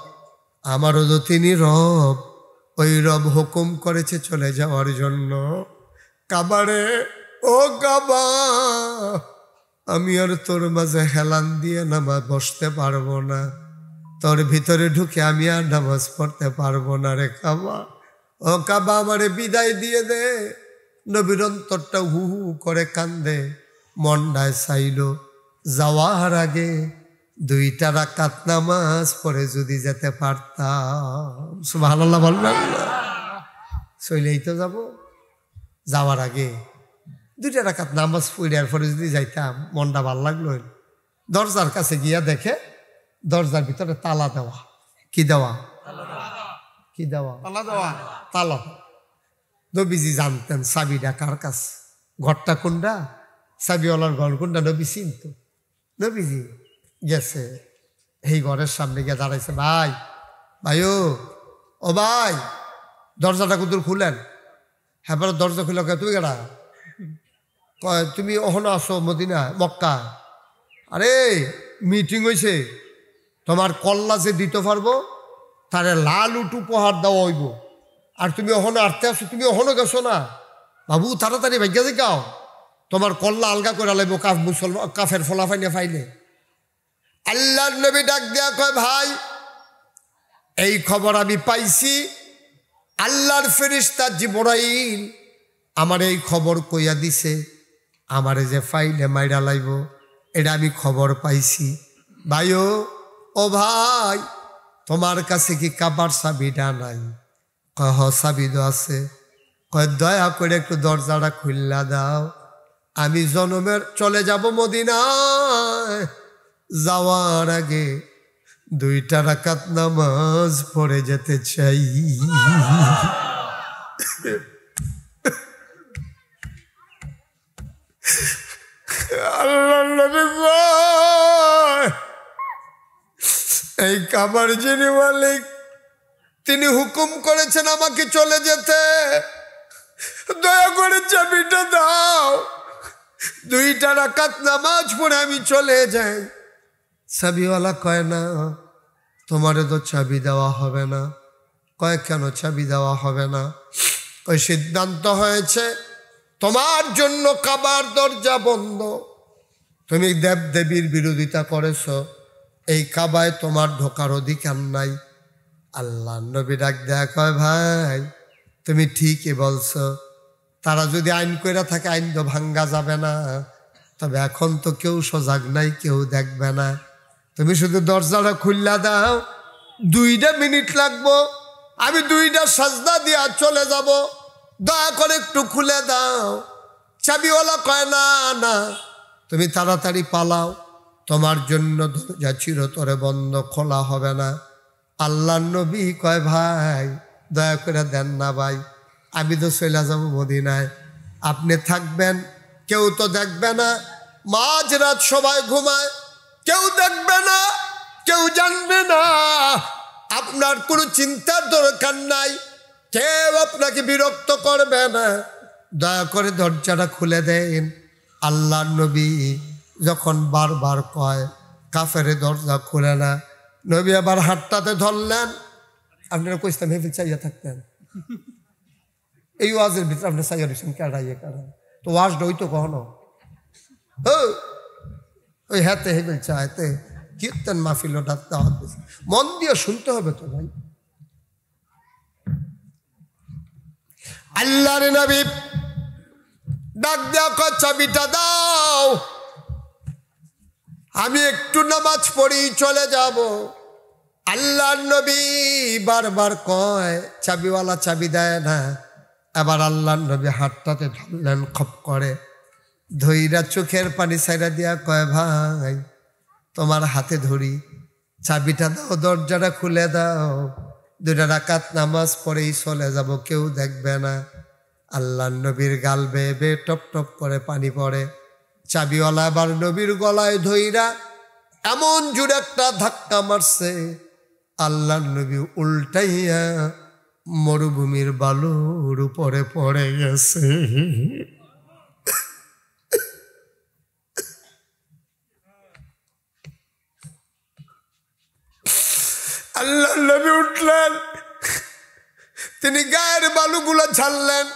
S1: আমারও তো তিনি রব ওই রব হুকুম করেছে চলে যাওয়ার জন্য কাবারে ও কাবা আমি আর তোর মাঝে হেলান দিয়ে নামাজ বসতে পারবো না তোর ভিতরে ঢুকে আমি আর নামাজ পড়তে পারবো না রে কাবা ও কাবা আমারে বিদায় দিয়ে দে নবীর অন্তরটা হু হু করে কান্দে মন্ডায় চাইল যাওয়ার আগে 2টা রাকাত নামাজ পড়ে যদি যেতে পারতাম সুবহানাল্লাহ বলবেন না চলেই তো যাব যাওয়ার আগে 2টা রাকাত নামাজ পড়ার পরে যদি যাইতাম মনটা ভালো লাগলো দরজার কাছে গিয়া দেখে দরজার ভিতরে তালা দেওয়া কি দেওয়া কি দেওয়া তালা নবীজি জানতেন চাবিটা কার কাছে ঘরটা কোনটা চাবিওয়ালার ঘর কোনটা নবী চিনত নবীজি গেছে এই ঘরের সামনে গিয়ে দাঁড়াইছে ভাই ভাইও ও ভাই দরজাটা কুতুর খুলেন হ্যাঁ দরজা খুলে তুমি কেডা কয় তুমি ওখানে আসো মদিনা মক্কা আরে মিটিং হয়েছে তোমার কল্লা যে দিতে পারবো তারে লাল উট উপহার দেওয়া হইব আর তুমি ওখানে আটতে আসো তুমি ওখানে গেছো না বাবু তাড়াতাড়ি ভাগ্যা দেখাও তোমার কল্লা আলগা করে লাইব মুসলমান কাফের ফলাফাইনে ফাইলে আল্লাহর নবী ডাক দেয়া কয় ভাই এই খবর আমি পাইছি আল্লাহর ফেরেশতা জিবরাইল আমার এই খবর কইয়া দিছে আমারে যে ফাইলে মাইরা লাইব এটা আমি খবর পাইছি ভাইও ও ভাই তোমার কাছে কি কাবার চাবিটা নাই কয় হ চাবি তো আছে কয় দয়া করে একটু দরজাটা খুললা দাও আমি জনমের চলে যাব মদিনায় যাওয়ার আগে 2টা রাকাত নামাজ পড়ে যেতে চাই আল্লাহর নবী কয় এই কাবার যিনি মালিক তিনি হুকুম করেছেন আমাকে চলে যেতে দয়া করে চাবিটা দাও 2টা রাকাত নামাজ পড়ে আমি চলে যাই চাবিওয়ালা কয় না তোমারে তো চাবি দেওয়া হবে না। কয় কেন চাবি দেওয়া হবে না? ওই সিদ্ধান্ত হয়েছে তোমার জন্য কাবার দরজা বন্ধ, তুমি দেব দেবীর বিরোধিতা করেছ, এই কাবায় তোমার ঢোকার অধিকার নাই। আল্লাহ নবী ডাক দেয়া কয় ভাই তুমি ঠিকই বলছো, তারা যদি আইন কইরা থাকে আইন তো ভাঙ্গা যাবে না, তবে এখন তো কেউ সজাগ নাই, কেউ দেখবে না, তুমি শুধু দরজাটা খুললা দাও, 2 মিনিট লাগবো, আমি 2 সাজদা দিয়া চলে যাব, দয়া করে একটু খুলে দাও। চাবিওয়ালা কয় না না, তুমি তাড়াতাড়ি পালাও, তোমার জন্য দরজা চিরতরে বন্ধ, খোলা হবে না। আল্লাহ নবী কয় ভাই দয়া করে দেন না ভাই, আমি তো চলে যাবো মদিনায়, আপনি থাকবেন, কেউ তো দেখবে না, মাঝরাত সবাই ঘুমায়, কেউ দেখবে না, কেউ জানবে না, আপনার কোনো চিন্তার দরকার নাই, কেউ আপনাকে বিরক্ত করবে না, দয়া করে দরজাটা খুলে দেন। আল্লাহ নবী যখন বারবার কয় কাফেরে দরজা খুলে না, নবী আবার হাতটাতে ধরলেন। আপনারা কইসলাম হেফিল চাইয়া থাকতেন, এই ওয়াজের ভিতরে আপনি চাইয়া দিচ্ছেন কেড়াইয়ে কেড়া, তো ওয়াজটা হইতো কখনো ওই হাতে হেফিল চাইতে কীর্তন মাহফিল ডাকতে হবে, মন দিয়ে শুনতে হবে তো ভাই। আল্লাহর নবী ডাক দেয়া কয় চাবিটা দাও, আমি একটু নামাজ পড়ি চলে যাব। আল্লাহর নবী বারবার কয়, চাবিওয়ালা চাবি দেয় না। এবার আল্লাহর নবী হাতটাতে ধরলেন, খপ করে ধইরা চোখের পানি ছাইরা দিয়া কয় ভাই তোমার হাতে ধরি, চাবিটা দাও, দরজাটা খুলে দাও, 2 রাকাত নামাজ পড়েই চলে যাব, কেউ দেখবে না। আল্লাহর নবীর গাল বেয়ে বেয়ে টপ টপ করে পানি পড়ে। চাবিওয়ালা আবার নবীর গলায় ধইরা এমন জোরে একটা ধাক্কা মারছে, আল্লাহর নবী উল্টাইয়া মরুভূমির বালুর উপরে পড়ে গেছে। আল্লাহর নবী উঠলেন, তিনি গায়ের বালুগুলো ছাড়লেন,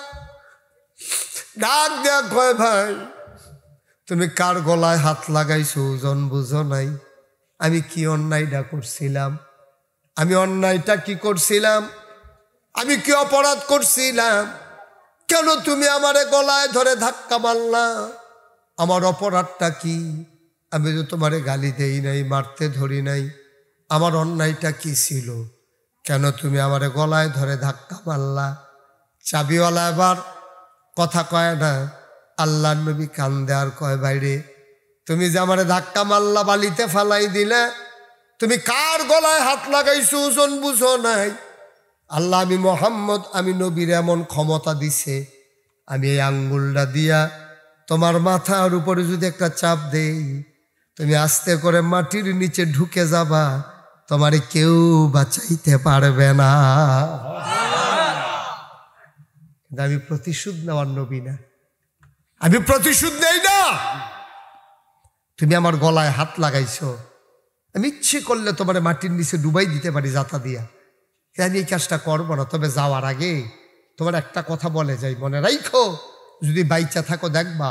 S1: ডাক দেয়া কয় ভাই তুমি কার গলায় হাত লাগাইছো ওজন বুঝো নাই? আমি কি অন্যায়টা করছিলাম? আমি অন্যায়টা কি করছিলাম? আমি কি অপরাধ করছিলাম? কেন তুমি আমারে গলায় ধরে ধাক্কা মারলা? আমার অপরাধটা কি? আমি তো তোমারে গালি দেই নাই, মারতে ধরি নাই, আমার অন্যায়টা কি ছিল? কেন তুমি আমারে গলায় ধরে ধাক্কা মারলা? চাবিওয়ালা এবার কথা কয় না। আল্লাহ নবী কান্দে আর কয় বাইরে তুমি যে আমারে ধাক্কা মারলা, বালিতে ফালাই দিলে, তুমি কার গলায় হাত লাগাইছো ওজন বুঝো নাই? আল্লাহ আমি মোহাম্মদ, আমি নবীর এমন ক্ষমতা দিছে, আমি এই আঙ্গুলটা দিয়া তোমার মাথার উপরে যদি একটা চাপ দেই, তুমি আস্তে করে মাটির নিচে ঢুকে যাবা, তোমারে কেউ বাঁচাইতে পারবে না। আমি প্রতিশোধ নেওয়ার নবী না, আমি প্রতিশোধ নেই না। তুমি আমার গলায় হাত লাগাইছো, আমি ইচ্ছে করলে তোমার মাটির নিচে ডুবাই দিতে পারি জাতা দিয়া, আমি এই কাজটা করবো না। তবে যাওয়ার আগে তোমার একটা কথা বলে যাই, মনে রাখো, যদি বাইচা থাকো দেখবা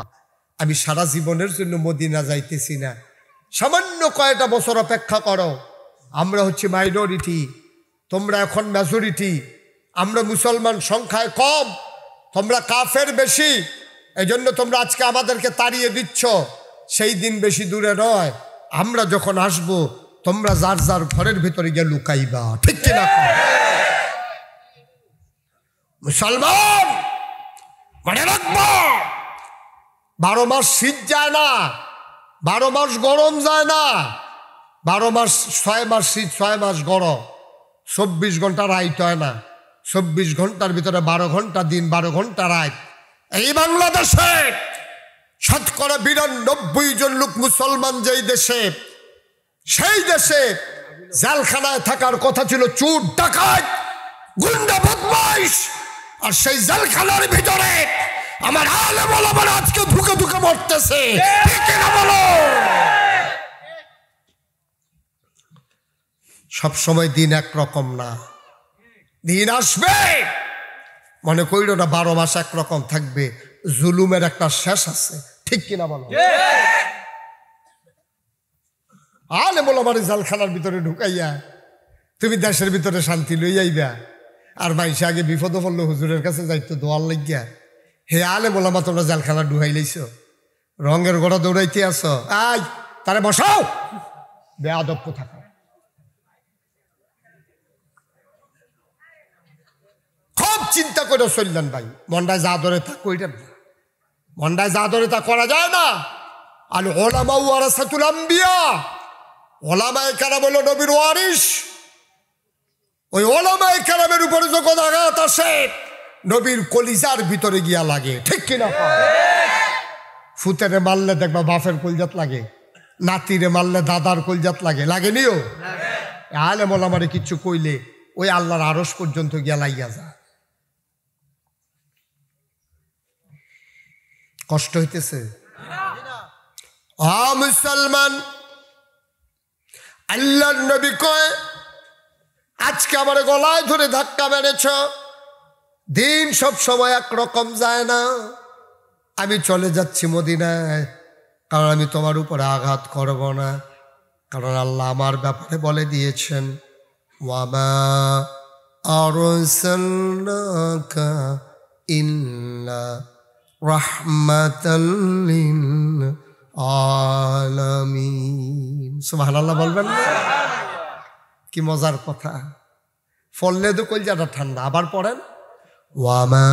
S1: আমি সারা জীবনের জন্য মদিনা যাইতেছি না, সামান্য কয়টা বছর অপেক্ষা করো। আমরা হচ্ছে মাইনরিটি, তোমরা এখন মেজরিটি, আমরা মুসলমান সংখ্যায় কম, তোমরা কাফের বেশি, এই জন্য তোমরা আজকে আমাদেরকে তাড়িয়ে দিচ্ছ। সেই দিন বেশি দূরে নয়, আমরা যখন আসব তোমরা যার যার ঘরের ভিতরে গিয়ে লুকাইবা, ঠিক কিনা? মুসলমান মনে রাখবো, 12 মাস শীত যায় না, 12 মাস গরম যায় না, 12 মাস 6 মাস শীত, 6 মাস গরম, 24 ঘন্টা রাইত হয় না, 24 ঘন্টার ভিতরে 12 ঘন্টা দিন, 12 ঘন্টা রাত। এই বাংলাদেশে শতকরা 92 জন লোক মুসলমান, যেই দেশে, সেই দেশে জেলখানায় থাকার কথা ছিল চোর, ডাকাত, গুন্ডা, বদমাইশ, আর সেই জেলখানার ভিতরে আমার আলেম ওলামারা আজকে ধুকে ধুকে মরতেছে, ঠিক না বলো? সবসময় দিন একরকম না, দিন আসবে মনে কইল না 12 মাস একরকম থাকবে, জুলুমের একটা শেষ আছে, ঠিক কিনা বলো? আলেম ওলামার জালখানার ভিতরে ঢুকাইয়া তুমি দেশের ভিতরে শান্তি লই আইবা, আর মাইসে আগে বিপদ পড়লো হুজুরের কাছে যাইতো দোয়ার লাগিয়া, হে আলেম ওলামা তোমরা জালখানা ঢুকাই লাইছ, রঙের গোড়া দৌড়াইতে আছো, আই তারে বসাও, বেয়াদব কোথাকার। খুব চিন্তা করে চললেন ভাই, মন্ডায় যা ধরে তা কইলেন না, মন্ডায় যা ধরে তা করা যায় না। আল ওলামা ওয়ারাসাতুল আম্বিয়া, ওলামায়ে কেরাম হলো নবীর ওয়ারিস। ওই ওলামায়ে কেরামের উপরে যখন আঘাত আসে নবীর কলিজার ভিতরে গিয়া লাগে, ঠিক কিনা? ফুতেরে মারলে দেখবা বাপের কলজাত লাগে, নাতিরে মারলে দাদার কলজাত লাগে, লাগেনিও? আলেম ওলামারে কিচ্ছু কইলে ওই আল্লাহর আরশ পর্যন্ত গিয়া লাইয়া যা, কষ্ট হইতেছে। মুসলমান, আল্লাহর নবী কয় আজকে আমার গলায় ধরে ধাক্কা মেরেছ, দিন সব সময় একরকম যায় না, আমি চলে যাচ্ছি মদিনায়, কারণ আমি তোমার উপরে আঘাত করব না, কারণ আল্লাহ আমার ব্যাপারে বলে দিয়েছেন ওয়ামা আরসালনাকা ইল্লা রাহমাতাল লিল আলামিন। সুবহানাল্লাহ বলবেন না? কি মজার কথা, ফললে তো কলজাটা ঠান্ডা। আবার পড়েন ওয়ামা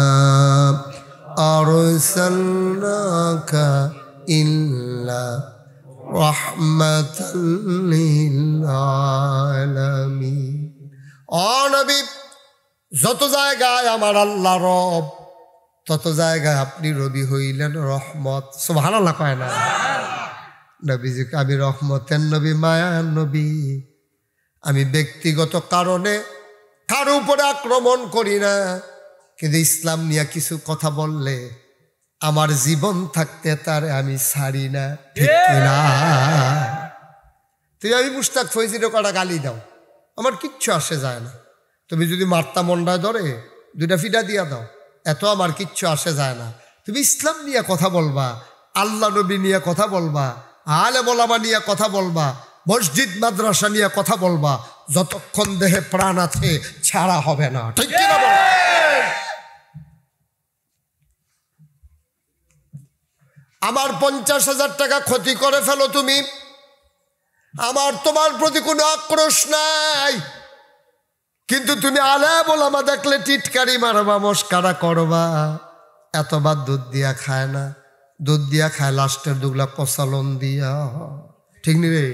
S1: আরসালনাকা ইল্লা রাহমাতাল লিল আলামিন। ও নবী, যত জায়গায় আমার আল্লাহ রব, তত জায়গায় আপনি রবি হইলেন রহমত। সুবহানাল্লাহ কয় না? নবীজিকে আমি রহমতের নবী, মায়ার নবী। আমি ব্যক্তিগত কারণে কারো উপরে আক্রমণ করি না, কিন্তু ইসলাম নিয়ে কিছু কথা বললে আমার জীবন থাকতে তারে আমি ছাড়ি না, ঠিক কিনা? তুই আমি মুশতাক ফৈজির কটা গালি দাও, আমার কিচ্ছু আসে যায় না। তুমি যদি মার্তা মন্ডায় ধরে 2টা ফিডা দিয়া দাও, এত আমার কিচ্ছু আসে যায় না। তুমি ইসলাম নিয়ে কথা বলবা, আল্লাহ নবী নিয়ে কথা বলবা, আলেম ওলামা নিয়ে কথা বলবা, মসজিদ মাদ্রাসা নিয়ে কথা বলবা, যতক্ষণ দেহে প্রাণ আছে ছাড়া হবে না, ঠিক কিনা বল? আমার 50,000 টাকা ক্ষতি করে ফেলো তুমি, আমার তোমার প্রতি কোনো আক্রোশ নাই, কিন্তু তুমি আলেম ওলামা দেখলে টিটকারি মারবা, মস্কারা করবা। এতবার দুধ দিয়া খায় না, দুধ দিয়া খায় লাস্টের দুগলা কষালন দিয়া, ঠিক নি রে?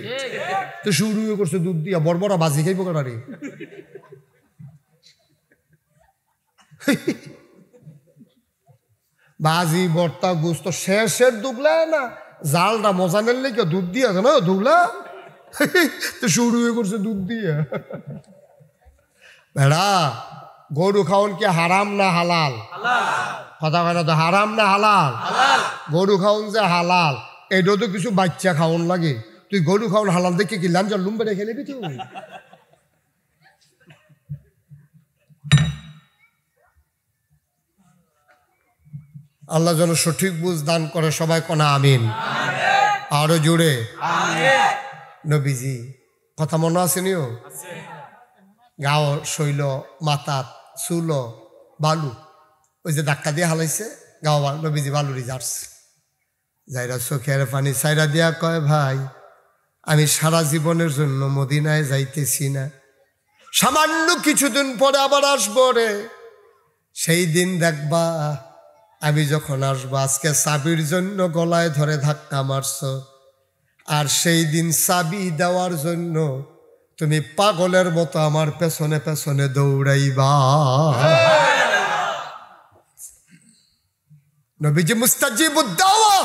S1: তো শুরু করছে দুধ দিয়া, বড় বাজি খাইব কারা রে? বাজি বর্তা গুস্ত শেষের দুগলা না, জালটা মজা নেই কেউ দুধ দিয়া না দুগলা, তো শুরু করছে দুধ দিয়া। বেড়া, গরু খাওয়ান কি হারাম না হালাল? কথা কথা তো হারাম না হালাল? গরু খাওয়ান যে হালাল, এটাও তো কিছু বাচ্চা খাওয়ান লাগে। তুই গরু খাওয়ান হালাল দেখে কি লাঞ্জার লুম বেড়ে খেলে তুই? আল্লাহ যেন সঠিক বুঝ দান করে, সবাই কোনা আমিন। আরো জোরে নবীজি কথা মনে আসেনিও? গাও শৈল, মাথা চুল বালু, ওই যে ধাক্কা দিয়ে হালাইছে গাও, নবীজি বালুরি যাচ্ছে, যাইরা চোখের পানি চাইরা দিয়া কয় ভাই, আমি সারা জীবনের জন্য মদিনায় যাইতেছি না, সামান্য কিছুদিন পরে আবার আসবো রে, সেই দিন দেখবা আমি যখন আসবো, আজকে চাবির জন্য গলায় ধরে ধাক্কা মারছ, আর সেই দিন চাবি দেওয়ার জন্য তুমি পাগলের মতো আমার পেছনে পেছনে দৌড়াইবা। নবীজি মুস্তাজিবুদ দাওয়া,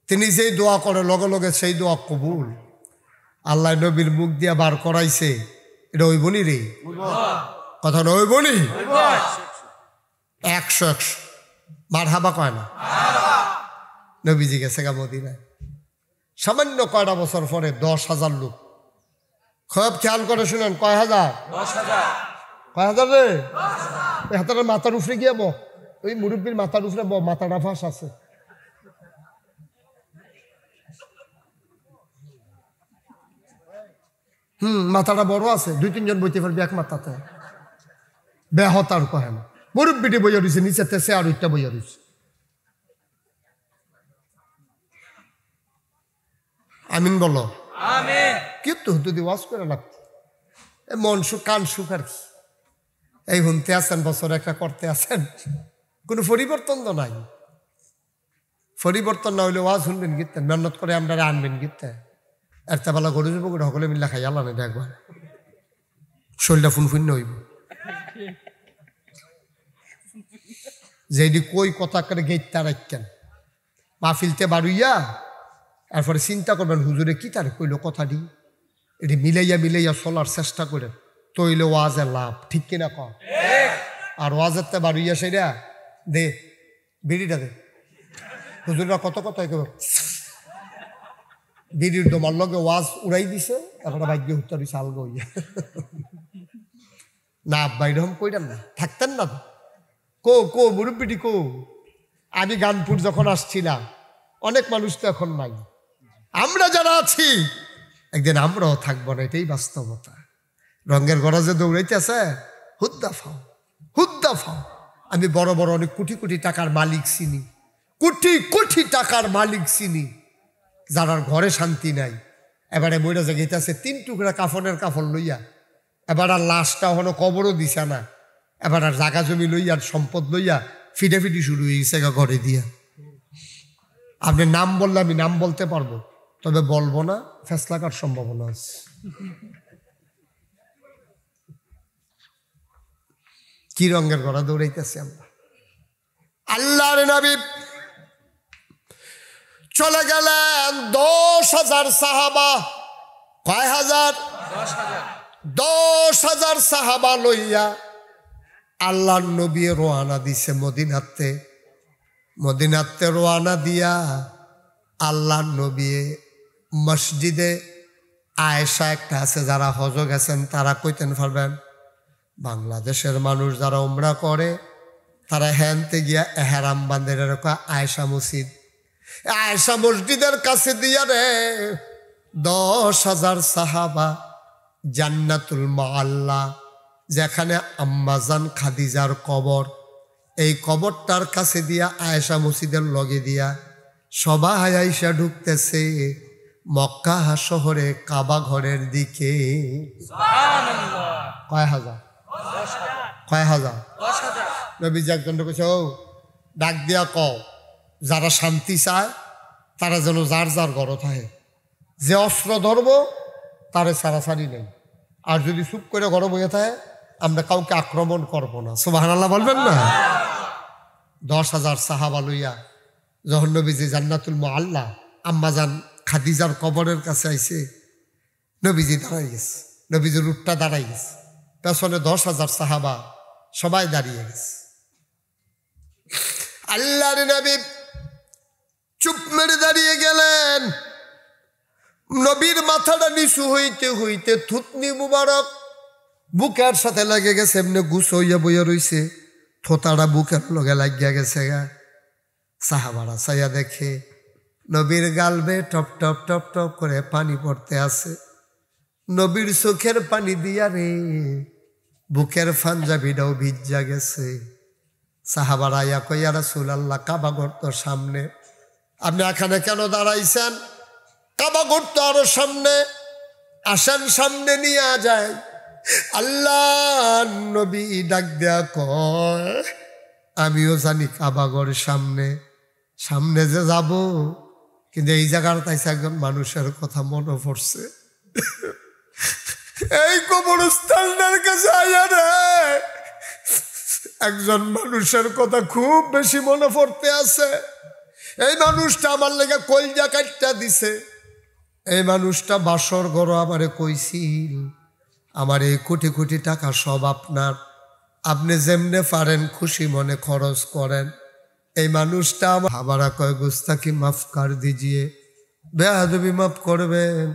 S1: তিনি যেই দোয়া করে লগে লগে সেই দোয়া কবুল। আল্লাহ নবীর মুখ দিয়া বার করাইছে, এটা ওই বনি রে কথা না, ওই বনি 100 মারহাবা কয় না? নবীজি গেছে গা মদিনায়, সামান্য কয়টা বছর পরে 10,000 লোক খুব খেয়াল করে শুনেন, কয় হাজার?
S2: 10,000।
S1: কয় হাজার রে? ওই হাতাটা মাথার উপরে গিয়ে ওই মুরব্বীর মাথার উপরে মাথাটা ফাঁস আছে। মাথাটা বড় আছে, 2-3 জন বইতে পারবি এক মাথাতে। বেহতার কহে না, মুরব্বীটি বইয়া রয়েছে নিচে তেসে আর ওইটা বইয়া রয়েছে। আমিন বলো।
S2: আমিন।
S1: কিন্তু যদি ওয়াজ করে লাগতো মন কান সুখ আর কি। এই শুনতে আছেন, বছর একটা করতে আছেন, কোনো পরিবর্তন তো নাই। পরিবর্তন না হইলে ওয়াজ শুনবেন গীতে, মেহনত করে আমরা আনবেন গীতে। একটা বেলা গরু যাবো, সকলে মিল্লা খাই আল্লাহ নেই একবার শরীরটা ফুনফুন হইব। যেদি কই কথা করে গেটটা রাখেন মাহফিলতে বাড়ুইয়া, এরপরে চিন্তা করবেন হুজুরে কি তার কইল কথাটি, এটি মিলাইয়া চলার চেষ্টা করেন, তৈলে ওয়াজের লাভ। ঠিক কিনা কম? আর ওয়াজের তে বাড়ুইয়া সেটা দে বিড়িটা দে, হুজুররা কত কথা কেউ বিড়ির দমার লগে ওয়াজ উড়াই দিছে, এখন ভাগ্য উত্তর দিছে আলগা হইয়া। না আব্বা এরকম কইরাম না, থাকতেন না কো মুরব্বিটি কো। আমি গানপুর যখন আসছিলাম অনেক মানুষ তো এখন নাই, আমরা যারা আছি একদিন আমরাও থাকবো না, এটাই বাস্তবতা। রঙের গরজে দৌড়াইতেছে, হুদ্দা ফাও। আমি বড় বড় অনেক কোটি কোটি টাকার মালিক চিনি, কোটি টাকার মালিক চিনি, যারার ঘরে শান্তি নাই। এবারে বইটা জায়গাইতেছে 3 টুকরা কাফনের কাফন লইয়া, এবার আর লাশটা হলো কবরও দিছে না, এবার আর জাগা জমি লইয়া সম্পদ লইয়া ফিটাফিটি শুরু হয়ে গেছে ঘরে দিয়া। আপনি নাম বললে আমি নাম বলতে পারবো, তবে বলবো না, ফেসলা কার সম্ভাবনা আছে। কি রঙের গড়া দৌড়াইতেছি আমরা। আল্লাহর নবী চলে গেলেন 10,000 সাহাবা। কয় হাজার? 10,000 সাহাবা লইয়া আল্লাহর নবী রওনা দিছে মদিনাতে রওনা দিয়া আল্লাহর নবী মসজিদে আয়েশা একটা আছে, যারা হজ গেছেন তারা কইতেন পারবেন। বাংলাদেশের মানুষ যারা উমরা করে তারা হ্যানতে গিয়া এহরাম বাঁধে, এরকম আয়েশা মসজিদের কাছে দিয়া রে 10,000 সাহাবা জান্নাতুল মুআল্লা, যেখানে আম্মাজান খাদিজার কবর, এই কবরটার কাছে দিয়া আয়েশা মসজিদের লগে দিয়া সবাই আয়েশা ঢুকতেছে মক্কা শহরে কাবা ঘরের দিকে। কয় হাজার? 10,000। নবীজি একজন কইছে, ও ডাক দিয়া কও যারা শান্তি চায় তারা যেন যার ঘর থাকে, যে অস্ত্র ধরব তারে সারাসারি নেই, আর যদি চুপ করে ঘরে বইয়ে থাকে আমরা কাউকে আক্রমণ করবো না। সুবহানাল্লাহ বলবেন না? 10,000 সাহাবা লইয়া যখন নবীজি জান্নাতুল মুআল্লা আম্মাজান খাদিজার কবরের কাছে আইছে, নবীজি দাঁড়াই গেছে, নবীজির উটটা দাঁড়াই গেছে, পেছনে 10,000 সাহাবা সবাই দাঁড়িয়ে গেছে। আল্লাহর নবী চুপ মেরে দাঁড়িয়ে গেলেন। নবীর মাথাটা নিচু হইতে হইতে থুতনি মুবারক বুকের সাথে লাগে গেছে, এমনি গুছ হইয়া বইয়া রইছে, থোতাটা বুকের লগে লাগিয়া গেছে গা। সাহাবারা চাইয়া দেখে নবীর গাল বেয়ে টপ টপ টপ টপ করে পানি পড়তে আছে। নবীর চোখের পানি দিয়া রে বুকের পাঞ্জাবিটাও ভিজা গেছে। সাহাবারা ইয়া কইয়া রাসূলুল্লাহ, কাবা ঘর তো সামনে, আপনি এখানে কেন দাঁড়াইছেন? কাবা ঘর তো আরো সামনে, আসেন সামনে নিয়ে যায়। আল্লাহ নবী ডাক দেয়া কয়, আমিও জানি কাবা ঘর সামনে যে যাব, কিন্তু এই জায়গার তাইছে একজন মানুষের কথা মনে পড়ছে। এই কবরস্থানের কাছে আয়া রে একজন মানুষের কথা খুব বেশি মনে পড়তে আছে। এই মানুষটা আমার লেগে কলজা কাটটা দিছে। এই মানুষটা বাসর ঘর আমারে কইছিল, আমার এই কোটি কোটি টাকা সব আপনার, আপনি যেমনে পারেন খুশি মনে খরচ করেন। এই মানুষটা আমার কয় গুস্তাকি মাফ কর দিজিয়ে, বেয়াদবি মাফ করবেন,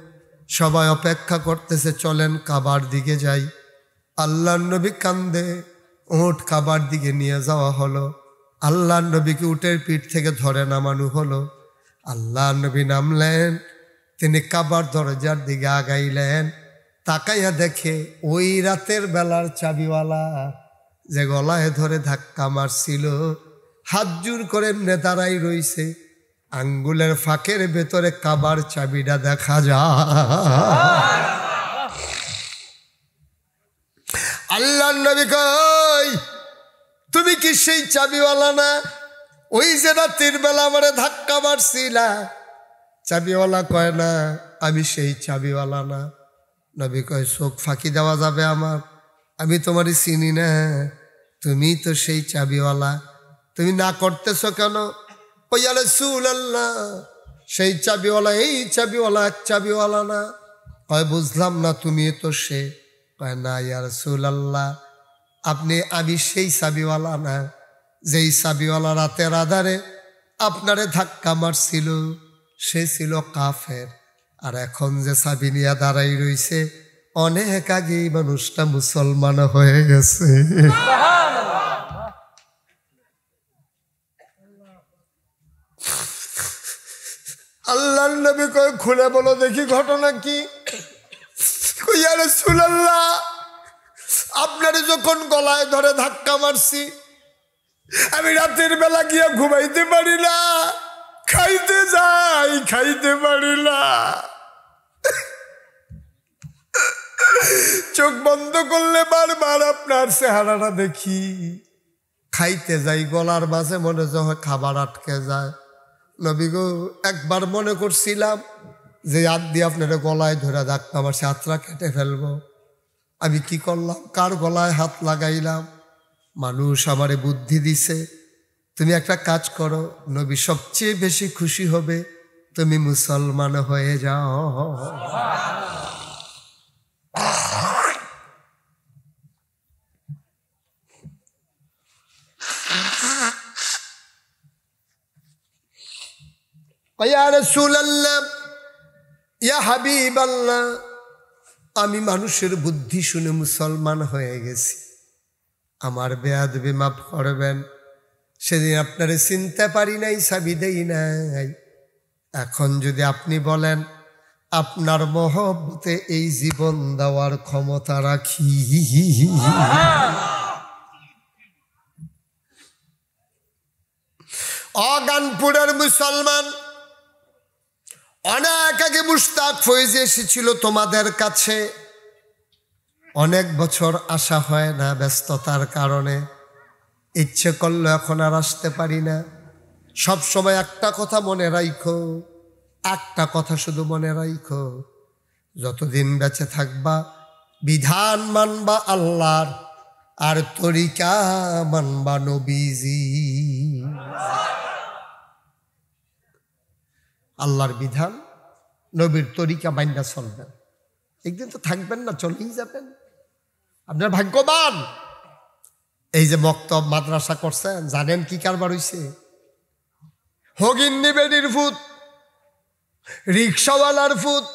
S1: সবাই অপেক্ষা করতেছে, চলেন কাবার দিকে যাই। আল্লাহর নবী কান্দে, উট কাবার দিকে নিয়ে যাওয়া হলো। আল্লাহর নবীকে উটের পিঠ থেকে ধরে নামানো হলো। আল্লাহর নবী নামলেন, তিনি কাবার দরজার দিকে আগাইলেন। তাকাইয়া দেখে ওই রাতের বেলার চাবিওয়ালা যে গলায় ধরে ধাক্কা মারছিল, হাত জোর করে এমনে দাঁড়াই রইছে। আঙ্গুলের ফাঁকের ভেতরে কাবার চাবিটা দেখা যায়। আল্লাহর নবী কই, তুমি কি সেই চাবিওয়ালা না? ওই যে রাতের বেলা আমারে ধাক্কা মারছিলা? চাবিওয়ালা কয় না, আমি সেই চাবিওয়ালা না। নবী কয়, চোখ ফাঁকি দেওয়া যাবে আমার? আমি তোমারই চিনি না, তুমি তো সেই চাবিওয়ালা। তুমি না করতেছ কেন? ওই রাসূলুল্লাহ, সেই চাবিওয়ালা এই চাবিওয়ালা এক চাবিওয়ালা না। কয় বুঝলাম না, তুমি তো সে। কয় না ইয়া রাসূলুল্লাহ, আমি সেই চাবিওয়ালা না, যেই চাবিওয়ালা রাতের আধারে আপনারে ধাক্কা মারছিল সে ছিল কাফের। আর এখন যে চাবি নিয়ে দাঁড়াই রইছে, অনেক আগেই মানুষটা মুসলমান হয়ে গেছে। আল্লাহর নবী কয়, খুলে বলো দেখি ঘটনা কি? ইয়া রাসূলুল্লাহ, আপনারে যখন গলায় ধরে ধাক্কা মারছি, আমি রাতের বেলা গিয়া ঘুমাইতে পারি না, খাইতে যাই খাইতে পারি না, চোখ বন্ধ করলে বারবার আপনার চেহারাটা দেখি, খাইতে যাই গলার মাঝে মনে হয় খাবার আটকে যায়। নবী গো, একবার মনে করছিলাম যে হাত দিয়ে আপনার গলায় ধরে ধাক্কা মারছি, হাতটা কেটে ফেলবো। আমি কি করলাম? কার গলায় হাত লাগাইলাম? মানুষ আমারে বুদ্ধি দিছে, তুমি একটা কাজ করো, নবী সবচেয়ে বেশি খুশি হবে, তুমি মুসলমান হয়ে যাও। ইয়া রাসূলুল্লাহ, ইয়া হাবিবাল্লাহ, আমি মানুষের বুদ্ধি শুনে মুসলমান হয়ে গেছি, আমার বেয়াদবি মাফ করবেন। সেদিন আপনারে চিনতে পারি নাই, চাবি দেই নাই। এখন যদি আপনি বলেন আপনার মহব্বতে এই জীবন দেওয়ার ক্ষমতা রাখি, অগানপুরের মুসলমান অনেক আগে মুশতাক ফয়েজ এসেছিল তোমাদের কাছে, অনেক বছর আসা হয় না ব্যস্ততার কারণে, ইচ্ছে করলে এখন আর আসতে পারি না। সব সময় একটা কথা মনে রাখো, একটা কথা শুধু মনে রাখো, যতদিন বেঁচে থাকবা বিধান মানবা আল্লাহর, আর তরিকা মানবা নবীজি। আল্লাহর বিধান নবীর তরিকা মাইনা চলবেন। একদিন তো থাকবেন না, চলেই যাবেন। আপনার ভাগ্যবান। এই যে মক্তব মাদ্রাসা করছেন, জানেন কি কারবার হইছে? হগিন্নি বেডির ফুত, রিক্সাওয়ালার ফুত,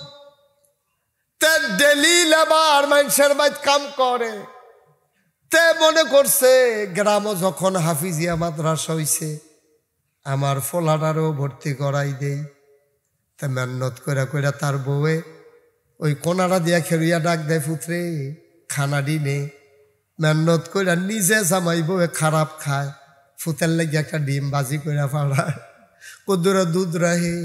S1: তে ডেলি লেবার মানুষের বাইত কাম করে, তে মনে করছে গ্রামও যখন হাফিজিয়া মাদ্রাসা হইছে, আমার ফোলাটারও ভর্তি করাই দেই। তে মেহনত কইরা কইরা তার বউয়ে ওই কোনারা দিয়া খেলুইয়া ডাক দেয়, পুত্রে খানা ডিনে। মেহনত কইরা নিজে জামাই বউয়ে খারাপ খায়, ফুতের লেগে একটা ডিম বাজি কইরা পাড়ায়, কদুরা দুধ রাহে।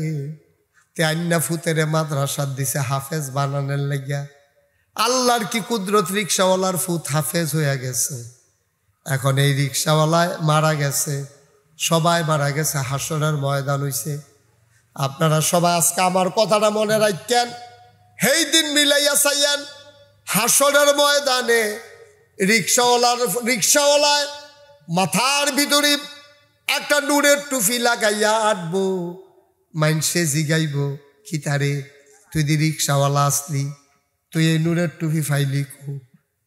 S1: তে আন্না ফুতেরে মাদ্রাসার দিছে হাফেজ বানানোর লেগিয়া। আল্লাহর কি কুদরত, রিক্সাওয়ালার ফুত হাফেজ হইয়া গেছে। এখন এই রিক্সাওয়ালায় মারা গেছে, সবাই মারা গেছে, হাসরের ময়দান হইছে। আপনারা সবাই আজকে আমার কথাটা মনে রাখেন, সেই দিন মিলাইয়া চাইয়েন, হাসরের ময়দানে রিক্সাওয়ালায় মাথার ভিতরে একটা নূরের টুপি লাগাইয়া আটবো। মাইনসে জিগাইব, কি তারে তুই দি রিক্সাওয়ালা আসলি, তুই এই নূরের টুপি ফাইলি কো,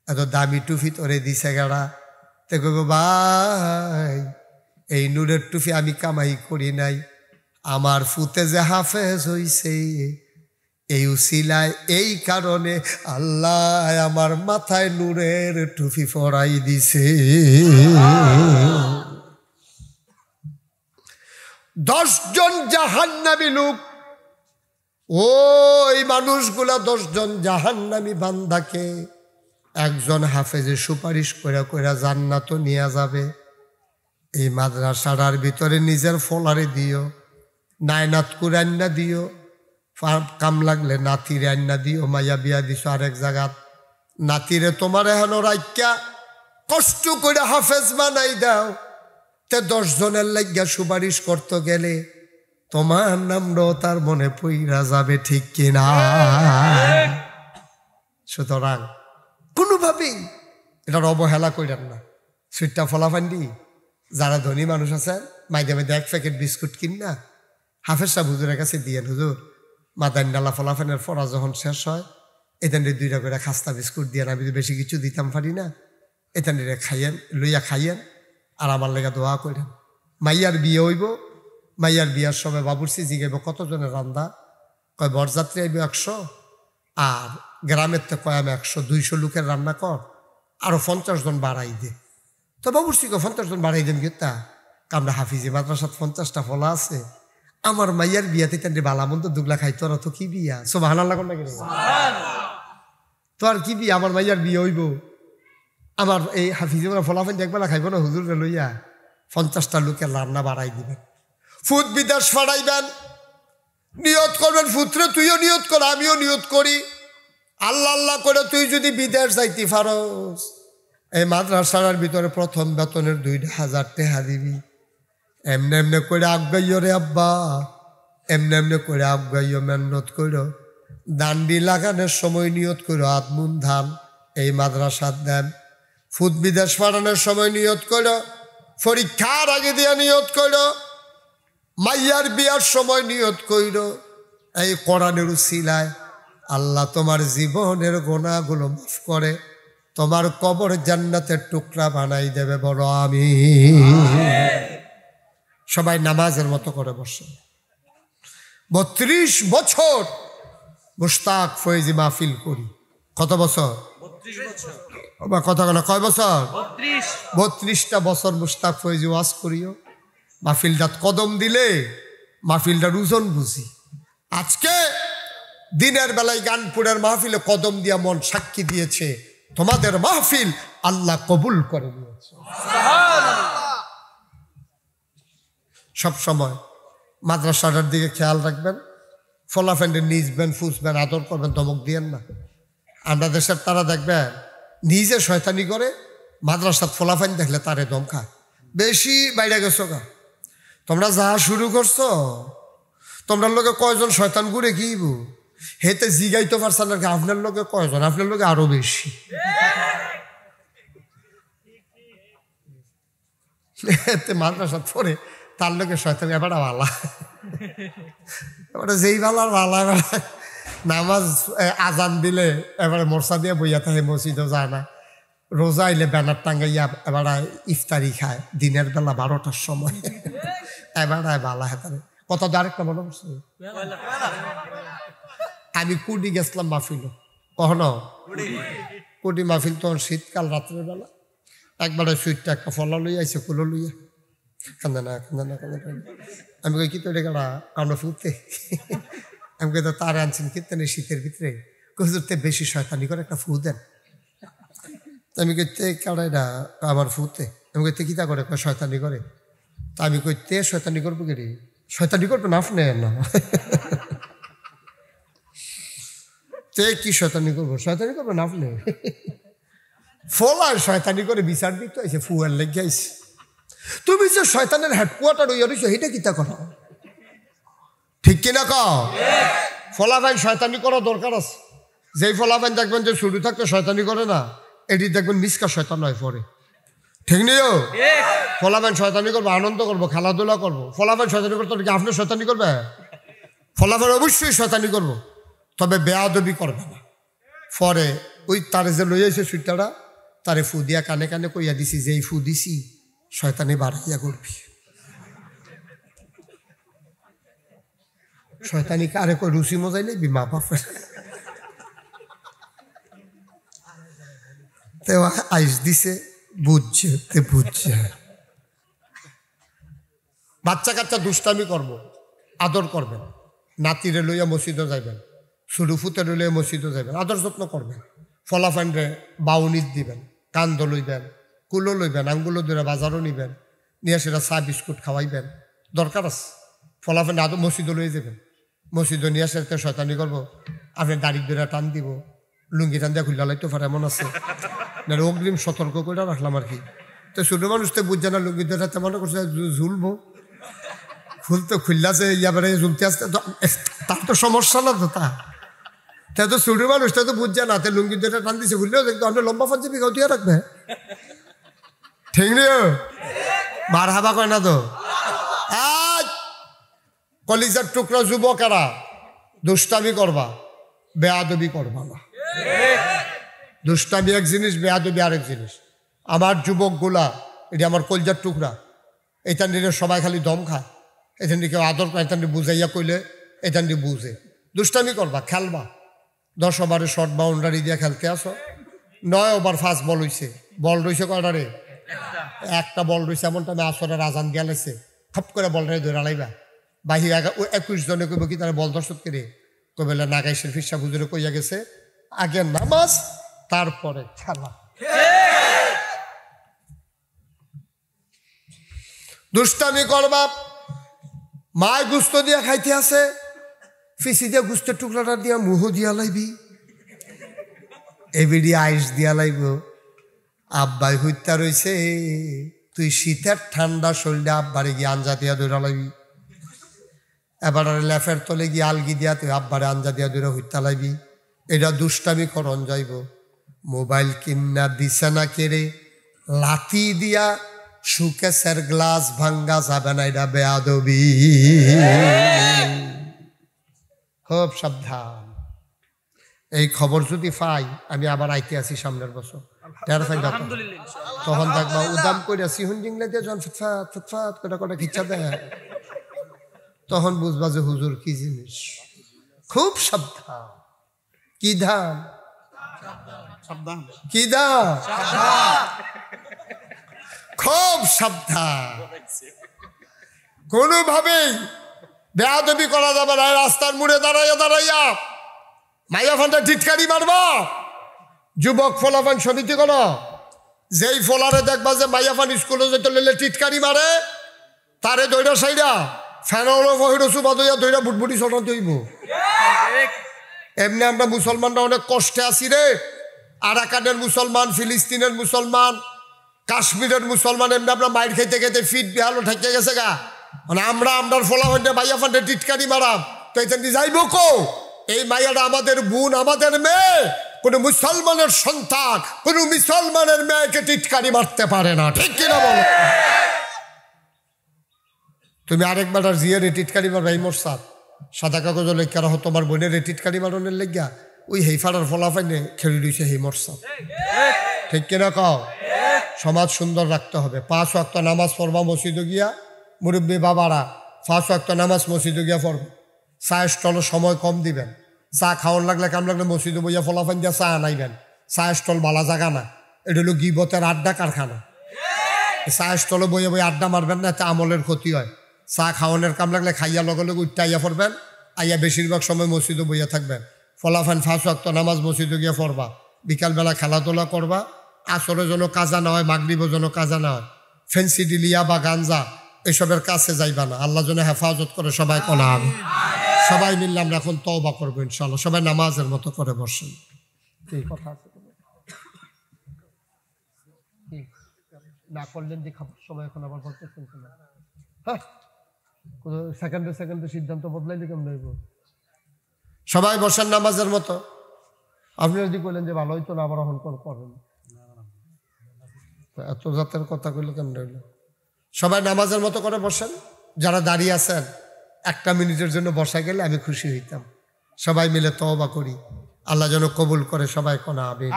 S1: এত দামি টুপি তোরে দিছে গাড়া। তে কইব, ভাই এই নূরের টুপি আমি কামাই করি নাই, আমার ফুতে যে হাফেজ হইছে এই উসিলায় এই কারণে আল্লাহ আমার মাথায় নূরের টুপি পরাই দিছে। 10 জন জাহান্নামী লোক, ওই মানুষগুলা 10 জন জাহান্নামী বান্দাকে একজন হাফেজে সুপারিশ করে করে জান্নাত নিয়ে যাবে। এই মাদ্রাসার ভিতরে নিজের ফলারে দিও, নায়নাত কুরান্না দিও, কাম লাগলে নাতিরে আন্না দিও। মাইয়া বিয়া দিছ আরেক জায়গাত, নাতিরে তোমার এখনো রাইকা কষ্ট করে হাফেজ বানাই দাও। তে 10 জনের লাগিয়া সুপারিশ করতে গেলে তোমার নামটাও তার মনে পইরা যাবে, ঠিক কিনা? সুতরাং কোনোভাবেই এটার অবহেলা করেন না। সুইটটা ফলাফান্ডি যারা ধনী মানুষ আছে মাইদে মাইদে 1 প্যাকেট বিস্কুট কিনা হাফেজ সাহেব হুজুরের কাছে দিয়ে, হুজুর মাদান ডালা ফলাফানের ফরা যখন শেষ হয় এখান 2টা করে খাস্তা বিস্কুট দিয়ে, আমি বেশি কিছু দিতাম পারি না, এখান খাইয়েন, লইয়া খাইয়েন আর আমার লেগা দোয়া করেন। মাইয়ার বিয়ে হইব, মাইয়ার বিয়ার সময় বাবুরসি জিগাইব কতজনের রান্দা, কয় বরযাত্রী আইব 100, আর গ্রামের তো কয় আমি 100-200 লোকের রান্না কর, আরো 50 জন বাড়াই দে। তো বাবুরসি 50 জন বাড়াই দেন গেতা, আমরা হাফিজি মাদ্রাসাত 50টা ফলা আছে, আমার মাইয়ার বিয়াতে তেন বালামন্ত দুগলা খাই, তোরা তো কি বিয়া, সুবহানাল্লাহ কোন নাকি তো আর কি বিয়া, আমার মাইয়ার বিয়ে হইব, আমার এই হাফিজি ফলাফেন একবেলা খাইব না, হুজুরে লইয়া 50টা লোকের রান্না বাড়াই দিবেন, ফুদ বিদেশ ফাড়াইবেন, নিয়ত করবেন, ফুত্রে তুইও নিয়ত কর, আমিও নিয়ত করি, আল্লাহ আল্লাহ করে তুই যদি বিদেশ যাইতে পারস, এই মাদ্রাসার ভিতরে প্রথম বেতনের 2000 টাকা দিবি। এমনি এমনি করে আগাইও রে আব্বা, এমনি এমনি করে আগাইও, মেহনত করো, দান্ডি লাগানোর সময় নিয়ত করো আদমুন ধান এই মাদ্রাসার দেন, ফুদ বিদেশ ফাড়ানোর সময় নিয়ত করো, পরীক্ষার আগে দিয়ে নিয়ত করো, মাইয়ার বিয়ার সময় নিয়ত কইর। এই কোরআনের উসিলায় আল্লাহ তোমার জীবনের গুনাহগুলো মাফ করে তোমার কবর জান্নাতের টুকরা বানাই দেবে, বড় আমিন। সবাই নামাজের মতো করে বসে। 32 বছর মুশতাক ফয়েজি মাহফিল করি। কত বছর? 32 কথা না, কয় বছর? 32টা বছর মুশতাক ফয়েজি ওয়াজ করিও। মাহফিলটাত কদম দিলে মাহফিলটার ওজন বুঝি। আজকে দিনের বেলায় গানপুরের মাহফিলে কদম দিয়া মন সাক্ষী দিয়েছে তোমাদের মাহফিল আল্লাহ কবুল করে নিয়েছে। সব সময় মাদ্রাসাটার দিকে খেয়াল রাখবেন, ফলাফেন্ডে নিজবেন, ফুসবেন, আদর করবেন, ধমক দিয়েন না। আমরা দেশের তারা দেখবেন নিজে শয়তানি করে, মাদ্রাসাত ফলাফেন দেখলে তারে দম খায়, বেশি বাইরে গেছো গা, তোমরা যা শুরু করছো, তোমরা লোকে কয়জন শয়তান ঘুরে কিব হেতে জিগাইতে পারছেন না, আপনার লোকে কয়জন, আপনার লোকে আরো বেশি। মাদ্রাসাত পড়ে তার লোকে শয়তান এবারে ভালা, এবারে যেই ভালার ভালা, এবারে নামাজ আজান দিলে এবারে মোরসা দিয়ে বইয়া থাকে, মসজিদও যায় না, রোজা আইলে ব্যানার টাঙ্গাইয়া এবারে ইফতারি খায় দিনের বেলা 12টার সময়, এবারে ভালা হেতারে কত আরেকটা মনে করছে। আমি কুডি গেছিলাম মাহফিল, কখনো কুডি মাহফিল, তখন শীতকাল, রাত্রের বেলা একবারে সুইটটা একটা ফলা লইয়া আইসে, কুলো লইয়া, কান্দে না কান্দে না কান্দে না, আমি কই কি তো এটা আমরা ফুটতে, আমি কই তো তার আনছেন কীর্তেন শীতের ভিতরে, হুজুরতে বেশি শয়তানি করে একটা ফু দেন। আমি কইতে কারা এটা আমার ফুতে, আমি কইতে কিতা করে, শয়তানি করে। তা আমি কইতে শয়তানি করবো কি রে, শয়তানি করবে না আপনি না, তে কি শয়তানি করবো, শয়তানি করবে না আপনি, ফলার শয়তানি করে বিচার দিতে আইসে, ফুয়ার লেগে আইসে। তুমি যে শয়তানের হেডকোয়ার্টার হইয়া রইছো, এটা কিতা করো, ঠিক কিনা কও? ফলাফাইন শয়তানি করা দরকার আছে। যেই ফলাফাইন দেখবেন যে শুরু থাকতে শয়তানি করে না, এটি দেখবেন মিসকা শয়তান হয় পরে, ঠিক নিও। ফলাফাইন শয়তানি করবো, আনন্দ করবো, খেলাধুলা করবো, ফলাফাইন শয়তানি করতে কি আপনি শয়তানি করবে? ফলাফাইন অবশ্যই শয়তানি করবো, তবে বেয়াদবি করবে না। পরে ওই তারে যে লইয়াছে সুইটারা, তারে ফু দিয়া কানে কানে কইয়া দিছি, যেই ফু দিছি শয়তানি বাড়াইয়া করবি। শয়তানি কারে কই রুচি মজাইলে মা বাপের তে আইস দিছে বুঝছে বাচ্চা কাচ্চা দুষ্টামি করব, আদর করবেন, নাতিরে লইয়া মসজিদে যাইবেন, সুরুফুতেরে লইয়া মসজিদে যাইবেন, আদর যত্ন করবেন, ফলাফান্ডে বাউনিত দিবেন, কান্দ লইবেন, কুলো লইবেন, আঙ্গুলো ধরে বাজারও নিবেন, নিয়ে সেটা চা বিস্কুট খাওয়াইবেন, দরকার আছে। ফলাফান্ডে আদর মসজিদে লইয়ে যাবেন, মসজিদে নিয়ে আসে শয়তানি করবো, আপনি দাড়ির ধরে টান দিব, লুঙ্গি টান দিয়ে খুললা লাইতে পারে এমন আছে না, অগ্রিম সতর্ক করে রাখলাম আর কি। তো ছোট মানুষ তো বুঝছে না, লুঙ্গি ধরে মনে করছে ঝুলবো, খুলতে খুললাছে ইয়াবারে ঝুলতে আসতে, তার তো সমস্যা না তো, তা তো ছোট মানুষ তা তো বুঝছে না, লুঙ্গি ধরে টান দিছে খুললেও দেখতো আপনি লম্বা পাঞ্জাবি গাও দিয়ে রাখবে, ঠিক রে মার হাবা কয় না তো। আজ কলিজার টুকরা যুবকেরা দুষ্টামি করবা, বেয়াদবি করবা না। দুষ্টামি এক জিনিস, বেয়াদবি আরেক জিনিস। আমার যুবকগুলা, এটি আমার কলিজার টুকরা, এটা নিয়ে সবাই খালি দম খায়, এটা নিয়ে কেউ আদর করে, এটা নিয়ে বুঝাইয়া কইলে এটা নিয়ে বুঝে। দুষ্টামি করবা, খেলবা, 10 ওভারে শর্ট বাউন্ডারি দিয়ে খেলতে আসো, 9 ওভার ফার্স্ট বল হইছে, বল রয়েছে কয়টা রে? একটা বল রয়েছে, এমন টাইমে আসরের আজান গেলেছে, খপ করে বলটা ধরে লাইবা, বাহির 21 জনে কইব কি তারা বল দর্শক করে কইবেলা নাগাইশের ফিসা বুঝরে কইয়া গেছে, আগে নামাজ তারপরে খেলা। দুষ্টামি করবা, মায় গুস্ত দিয়া খাইতে আছে, ফিসি দিয়া গুস্তের টুকরাটা দিয়া মুহ দিয়া লাইবি, এবিডি আইস দিয়া লাইব, আব্বাই হইতা রইছে, তুই শীতের ঠান্ডা শরীরে আব্বারে গিয়ে আঞ্জা দিয়া দৌড়া লাইবি, এবার লেফের তলে গিয়ে আলগি দিয়া তুই আব্বারে আঞ্জা দিয়া দৌড়া হইতা লাইবি, এটা দুষ্টামি করন যাইব। মোবাইল কিন্না দিছে না কেড়ে, লাথি দিয়া সুকেশের গ্লাস ভাঙ্গা যাবে না, এটা বেয়াদবি, খুব সাবধান। এই খবর যদি পাই, আমি আবার আইতে আছি সামনের বছর, তখন দেখবা উদাম করে সিহুন জিংলে দিয়ে যখন ফুটফাত ফুটফাত কটা কটা খিচ্ছা দেয়, তখন বুঝবা যে হুজুর কি জিনিস। খুব সাবধান। কি ধান? কি ধান? খুব সাবধান, কোনোভাবেই বেয়াদবি করা যাবে না। রাস্তার মোড়ে দাঁড়াইয়া মাইয়া ফান্ডা টিটকারি মারবা, যুবক ফলাফান সমিতি করো, যেই ফলারে দেখবা যে মাইয়া ফান স্কুলে যেতে লেলে টিটকারি মারে, তারে দৈরা সাইডা দৈরা বুটবুটি চটাতে হইব। এমনি আমরা মুসলমানরা অনেক কষ্টে আছি রে, আরাকানের মুসলমান, ফিলিস্তিনের মুসলমান, কাশ্মীরের মুসলমান, এমনি আমরা মাইর খেতে খেতে ফিট বিহালো ঠেকে গেছে গা, মানে আমরার ফলা ফান্ডে মাইয়া ফান্ডে টিটকারি মারাম, তো এটা যাইব কো? এই মাইয়াটা আমাদের বোন, আমাদের মেয়ে, কোন মুসলমানের সন্তান কোন মুসলমানের মেয়েকে টিটকারি মারতে পারে না, ঠিক কিনা বলো? তুমি আরেকবার আর জিয়ারে টিটকারি মারবা, এই মোরসাদ সাদা কাগজ লেখা রাখো তোমার বোনের টিটকারি মারনের লেগা, ওই হেইফাড়ার ফলাফাইনে খেলে দিয়েছে সেই মোরসাদ, ঠিক কিনা কও? সমাজ সুন্দর রাখতে হবে। 5 ওয়াক্ত নামাজ পড়বা মসজিদে গিয়া, মুরব্বী বাবারা 5 ওয়াক্ত নামাজ মসজিদে গিয়া পড়বে। চা স্টল সময় কম দিবেন, চা খাওয়ার লাগলে কাম লাগলে মসজিদে বইয়া ফলাফাইন দিয়া চা আনাইবেন। চা স্টল বালা জাগা না, এটা হলো গিবতের আড্ডা কারখানা। চা স্টলে বইয়ে বই আড্ডা মারবেন না, তা আমলের ক্ষতি হয়। চা খাওয়ানোর কাম লাগলে খাইয়া লগে লগে উঠতে আইয়া পড়বেন, আইয়া বেশিরভাগ সময় মসজিদে বইয়া থাকবেন। ফলাফাইন 5 ওয়াক্ত নামাজ মসজিদে গিয়া পড়বা, বিকালবেলা খেলাধুলা করবা, আসরের জন্য কাজা না হয়, মাগরিবের জন্য কাজা না হয়, ফেন্সি ডিলিয়া বা গাঞ্জা এসবের কাছে যাইবা না। আল্লাহ যেন হেফাজত করে সবাই কোনা হবে। সবাই মিললে আমরা এখন তওবা করবো ইনশাআল্লাহ। সবাই নামাজের মতো করে বসেন। এই কথা আছে না করলেন যে খাবার সময় এখন আবার বলতেছেন না, হ্যাঁ সেকেন্ডে সেকেন্ডে সিদ্ধান্ত বদলাইলে কেমন হইব? সবাই বসেন নামাজের মতো। আপনি যদি বললেন যে ভালো হইতো না, আবার এখন করেন, এত জাতের কথা কইলে কেমন হইল? সবাই নামাজের মতো করে বসেন। যারা দাঁড়িয়ে আছেন 1 মিনিটের জন্য বসা গেলে আমি খুশি হইতাম। সবাই মিলে তওবা করি, আল্লাহ যেন কবুল করে। সবাই কোনা আমিন।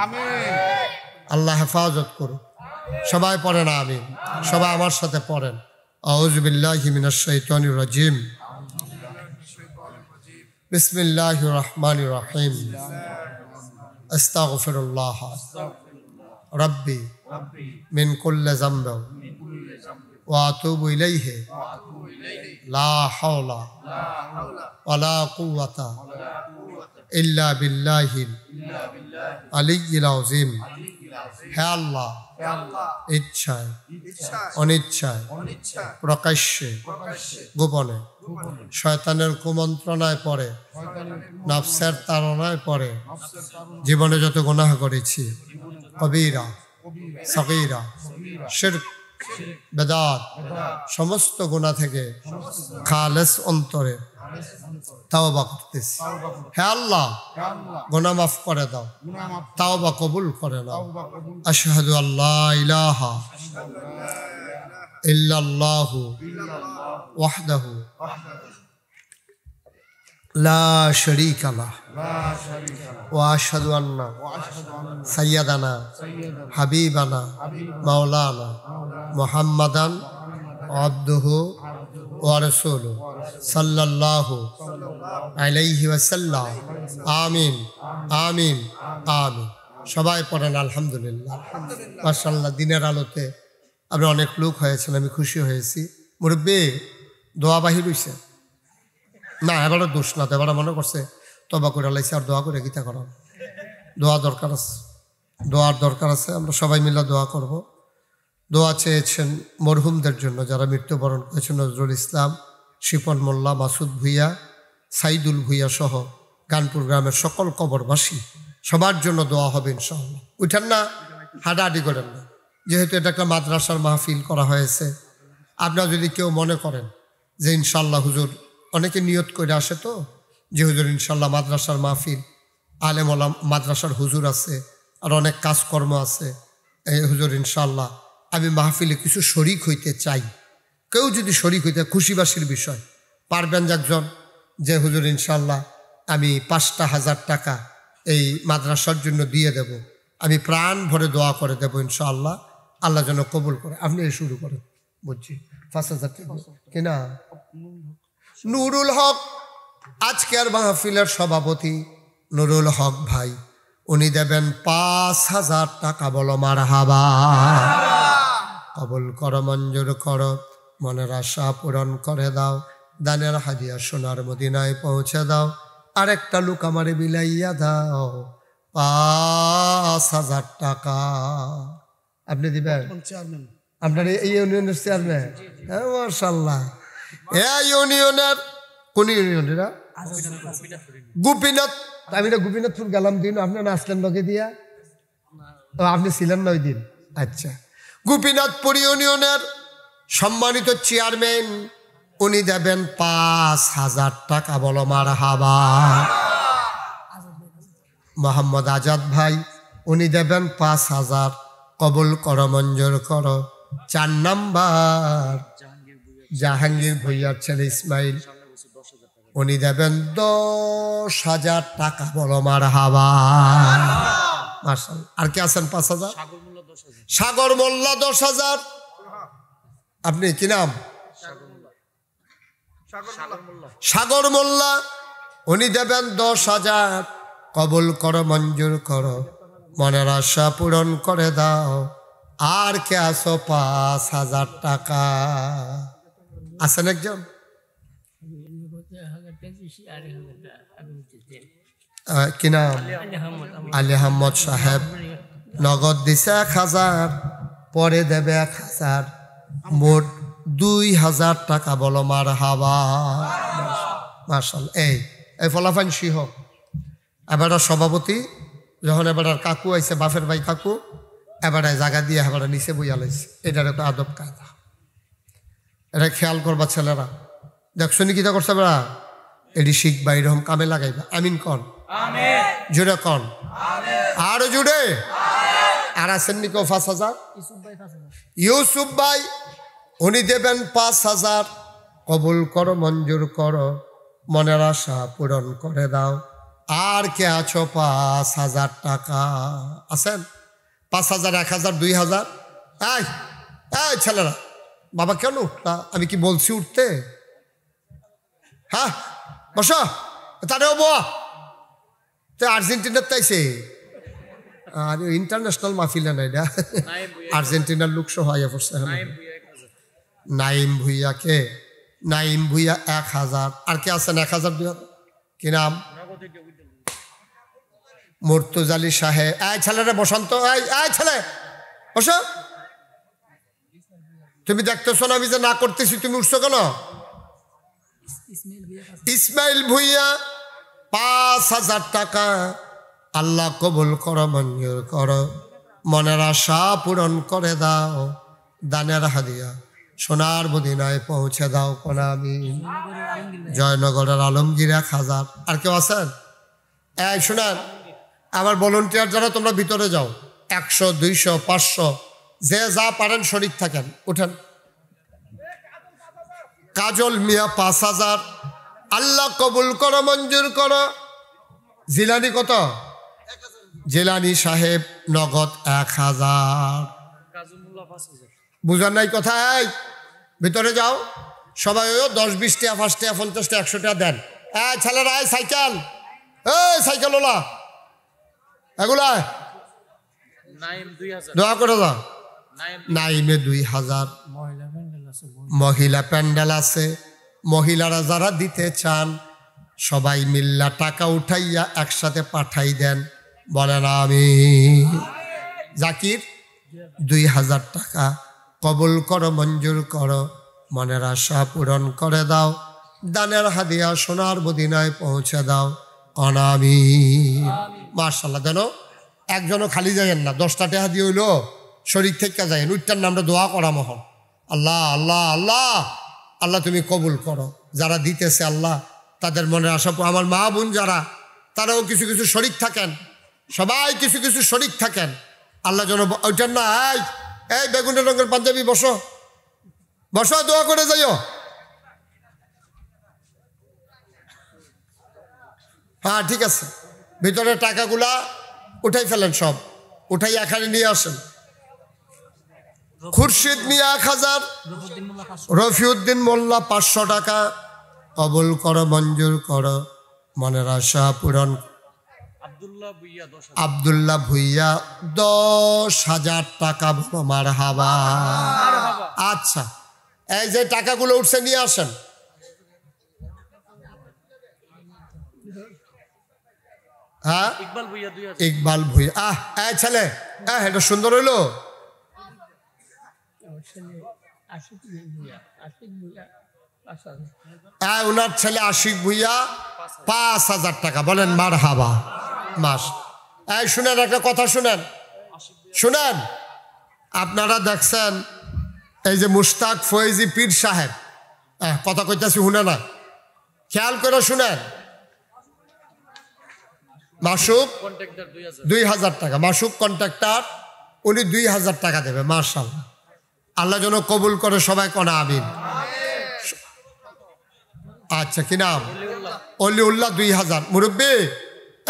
S1: আল্লাহ হেফাজত করুন। সবাই পড়েন আমিন। সবাই আমার সাথে পড়েন, আউযু বিল্লাহি মিনাশ শাইতানির রাজিম। বিসমিল্লাহির রহমানির রহিম। আস্তাগফিরুল্লাহ রাব্বি মিন কুল্লি যামবিন ওয়া আতুবু ইলাইহি লা হাওলা ওয়ালা কুওয়াতা ইল্লা বিল্লাহিল আলিয়্যিল আযীম। হে আল্লাহ, ইচ্ছায় অনিচ্ছায় প্রকাশ্যে গোপনে শয়তানের কুমন্ত্রণায় পড়ে নফসের তাড়নায় পড়ে জীবনে যত গুনাহ করেছি, কবীরা সগীরা শিরক বেদাত সমস্ত গুনাহ থেকে খালেস অন্তরে তাওবা করতেছি। হে আল্লাহ, গুনাহ মাফ করে দাও, তাওবা কবুল করে নাও। আশহাদু আল্লা ইলাহা ইল্লাল্লাহু ওয়াহদাহু লা শারীকা লাহু ওয়া আশহাদু আন্না সাইয়্যিদানা হাবিবানা মাওলানা মুহাম্মাদান আবদুহু ওয়া রাসূলুহু সাল্লাল্লাহু আলাইহি ওয়াসাল্লাম। আমিন আমিন আমিন। সবাই পড়েন আলহামদুলিল্লাহ। মাশাআল্লাহ, দিনের আলোতে আপনি অনেক লোক হয়েছেন, আমি খুশি হয়েছি। মুরব্বী দোয়া বাহির হইছে না, এবারে দোষ না তো, এবারে মনে করছে তবা করে লাইছে আর দোয়া করে গীতা করান। দোয়া দরকার আছে, দোয়ার দরকার আছে। আমরা সবাই মিলে দোয়া করব। দোয়া চেয়েছেন মরহুমদের জন্য যারা মৃত্যুবরণ করেছেন, নজরুল ইসলাম, শিপন মোল্লা, মাসুদ ভুইয়া, সাইদুল ভুইয়া সহ গানপুর গ্রামের সকল কবরবাসী, সবার জন্য দোয়া হবে ইনশাআল্লাহ। উঠেন না, হাঁটাহাঁটি করেন না, যেহেতু এটা একটা মাদ্রাসার মাহফিল করা হয়েছে। আপনারা যদি কেউ মনে করেন যে ইনশাআল্লাহ হুজুর, অনেকে নিয়ত করে আসে তো যে হুজুর ইনশাআল্লাহ মাদ্রাসার মাহফিল, আলেম ওলাম মাদ্রাসার হুজুর আছে, আর অনেক কাজকর্ম আছে, এই হুজুর ইনশাআল্লাহ আমি মাহফিলে কিছু শরিক হইতে চাই। কেউ যদি শরিক হইতে, খুশিবাসীর বিষয়, পারবেন একজন যে হুজুর ইনশাআল্লাহ আমি 5,000 টাকা এই মাদ্রাসার জন্য দিয়ে দেব, আমি প্রাণ ভরে দোয়া করে দেব ইনশাআল্লাহ, আল্লাহ যেন কবুল করে। আপনি শুরু করেন, বুঝছি 5,000 টাকা কিনা। নুরুল হক আজকের মাহফিলের সভাপতি নুরুল হক ভাই, উনি দেবেন 5,000 টাকা। বলো মারহাবা। কবুল করো, মঞ্জুর করো, মনের আশা পূরণ করে দাও, দানের হাদিয়া সোনার মদিনায় পৌঁছে দাও। আরেকটা লোক আমারে বিলাইয়া দাও 5,000 টাকা। আপনি দিবেন? আপনার এই ইউনিয়নের চেয়ারম্যান? হ্যাঁ, মাশাআল্লাহ। এই ইউনিয়নের কোন ইউনিয়নের? গোপীনাথ। আমি না গোপীনাথপুর গেলাম দিন, আপনার আসলেন লগে দিয়া? আপনি ছিলেন না ওই দিন? আচ্ছা। গোপীনাথপুর ইউনিয়নের সম্মানিত চেয়ারম্যান, উনি দেবেন 5,000 টাকা। বলো মারহাবা। মোহাম্মদ আজাদ ভাই, উনি দেবেন 5,000। কবুল করো, মঞ্জুর করো। 4 নাম্বার জাহাঙ্গীর ভুইয়ার ছেলে ইসমাইল, উনি দেবেন 10,000 টাকা। বলো মারহাবা। মাশাআল্লাহ। আর কে আছেন? 5,000। সাগর মোল্লা 10,000। আপনি কি নাম? সাগর মোল্লা, উনি দেবেন 10,000। কবুল করো, মঞ্জুর করো, মনের আশা পূরণ করে দাও। আর কে আসো? 5,000 টাকা। আছেন একজন? কি নাম? আলী আহমদ সাহেব, নগদ দিছে 1,000, পরে দেবে 1,000, মোট 2,000 টাকা। বলো মারহাবা। মাশাআল্লাহ। এই ফলাফান সিংহ এবার সভাপতি, যখন এবার কাকু আইছে, বাপের ভাই কাকু, এবারে জায়গা দিয়ে এবারে নিচে বইয়া লাইছে। এটার একটা আদব কায়দা, এটা খেয়াল করবা ছেলেরা। দেখছো নি কিতা করছে বেড়া? এটি শিখবা, এরকম কামে লাগাইবা। আমিন কন, জুড়ে কন, আরো জুড়ে। আর আছেন নি কেউ? 5,000। ইউসুফ ভাই, উনি দেবেন 5,000। কবুল করো, মঞ্জুর করো, মনের আশা পূরণ করে দাও। আর কে আছো? 5,000 টাকা। আছেন? 5,000, 1,000, 2,000। এই ছেলেরা, বাবা কেন উঠলা? আমি কি বলছি উঠতে? হ্যাঁ, বসো। তারেও বয়া তো আর্জেন্টিনার তাইছে আর ইন্টারন্যাশনাল মাহফিল না এটা আর্জেন্টিনার লোক সহ আইয়া পড়ছে নাইম ভুইয়াকে নাইম ভুইয়া 1000 আর কে আছেন 1000 কি নাম মুর্তজালি সাহেব এই ছেলেরা বসন্ত এই ছেলে বসো তুমি দেখতেছো না আমি যে না করতেছি তুমি উঠছো কেন ইসমাইল ভুইয়া 5000 টাকা আল্লাহ কবুল করো মঞ্জুর করো মনের আশা পূরণ করে দাও দানের হাদিয়া সোনার মদিনায় পৌঁছে দাও কোন আমি জয়নগরের আলমগীর 1000 আর কেউ আছেন এই শোনান আমার ভলান্টিয়ার যারা তোমরা ভিতরে যাও 100 200 500 যে যা পারেন শরীক থাকেন উঠেন কাজল মিয়া 5000 আল্লাহ কবুল করো মঞ্জুর করো জিলানি কত জিলানি সাহেব নগদ 1000 বুঝার নাই কোথায় ভিতরে যাও সবাই 10 20 টাকা 5 টাকা 50 টাকা 100 টাকা দেন ছেলেরা সাইকেল সাইকেল ওলা এগুলা দোয়া করে দাও নাইমে 2000 মহিলা প্যান্ডেল আছে মহিলারা যারা দিতে চান সবাই মিল্লা টাকা উঠাইয়া একসাথে পাঠাই দেন বলেন আমি জাকির 2000 টাকা কবুল করো মঞ্জুর করো মনের আশা পূরণ করে দাও দানের হাদিয়া সোনার মদিনায় পৌঁছে দাও অনামি মাশাআল্লাহ যেন একজনও খালি যাইয়েন না 10টা টাকা দিয়ে হইলো শরীর থেকে যাইয়েন উইটার নামটা দোয়া করা মহল আল্লাহ আল্লাহ আল্লাহ আল্লাহ তুমি কবুল করো যারা দিতেছে আল্লাহ তাদের মনের আশা আমার মা বোন যারা তারাও কিছু কিছু শরীক থাকেন সবাই কিছু কিছু শরীক থাকেন আল্লাহ যেন ওইটার না এই বেগুনের রঙের পাঞ্জাবি বসো বসো দোয়া করে যাইও হ্যাঁ ঠিক আছে ভিতরে টাকাগুলা উঠাই ফেলেন সব উঠাই এখানে নিয়ে আসেন খুরশিদ মিয়া 1000 রফিউদ্দিন মোল্লা 500 টাকা কবুল করো মঞ্জুর করো মনের আশা পূরণ আব্দুল্লাহ ভুইয়া 10,000 টাকা মারহাবা আচ্ছা এই যে টাকাগুলো উঠছে নিয়ে আসেন হ্যাঁ ইকবাল ভুইয়া এই ছেলে এটা সুন্দর হইলো ওনার ছেলে আশিক ভুইয়া 5000 টাকা বলেন মারহাবা মাস এই শুনেন একটা কথা শুনেন শুনেন আপনারা দেখছেন এই যে মুশতাক ফয়েজি পীর সাহেব কথা কইতাছি শুনে না খেয়াল করে শুনেন মাসুক 2000 টাকা মাসুক কন্ট্রাক্টর উনি 2000 টাকা দেবে মাশাআল্লাহ আল্লাহ যেন কবুল করে সবাই কোনা আমিন আচ্ছা কি নাম অলিউল্লাহ 2000 মুরব্বী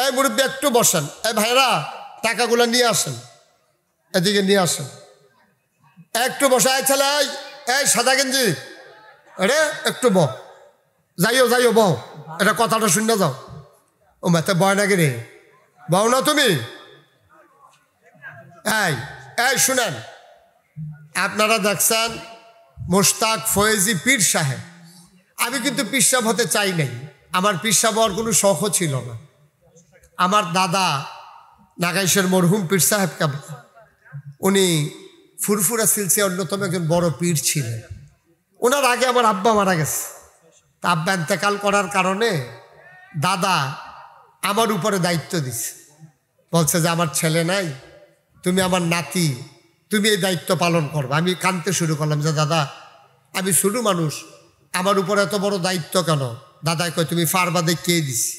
S1: এই মুরব্বী একটু বসেন এই ভাইরা টাকাগুলো নিয়ে আসেন এদিকে নিয়ে আসেন একটু বসায় ছেলে এই সাদা গেঞ্জি আরে একটু যাইও যাইও বউ এটা কথাটা শুনে যাও ও মাতে বয় নাকি রে বউ না তুমি এই শুনেন আপনারা দেখছেন মুশতাক ফয়েজি পীর সাহেব আমি কিন্তু পীর সাহেব হতে চাই নাই আমার পীর সাহেব হওয়ার কোনো শখও ছিল না আমার দাদা নাগাইশের মরহুম পীর সাহেব কাবলা উনি ফুরফুরা সিলসিয়া অন্যতম একজন বড় পীর ছিলেন ওনার আগে আমার আব্বা মারা গেছে তা আব্বা ইন্তেকাল করার কারণে দাদা আমার উপরে দায়িত্ব দিছে বলছে যে আমার ছেলে নাই তুমি আমার নাতি তুমি এই দায়িত্ব পালন করবে আমি কাঁদতে শুরু করলাম যে দাদা আমি ছোট মানুষ আমার উপর এত বড় দায়িত্ব কেন দাদাই কয় তুমি ফারবা দেখিয়ে দিছি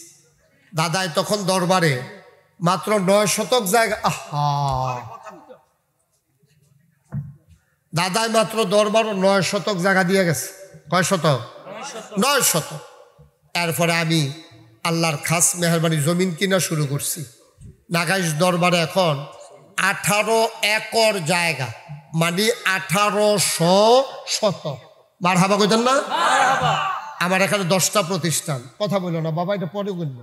S1: দাদাই তখন দরবারে মাত্র 9 শতক জায়গা দাদাই মাত্র দরবার 9 শতক জায়গা দিয়ে গেছে কয় শতক 9 শতক এরপরে আমি আল্লাহর খাস মেহরবানি জমিন কিনা শুরু করছি নাগাইশ দরবারে এখন 18 একর জায়গা মানে 1800 শতক মারহাবা কইতেন না আমার এখানে 10টা প্রতিষ্ঠান। কথা বললো না বাবা, এটা পরে গণ্য,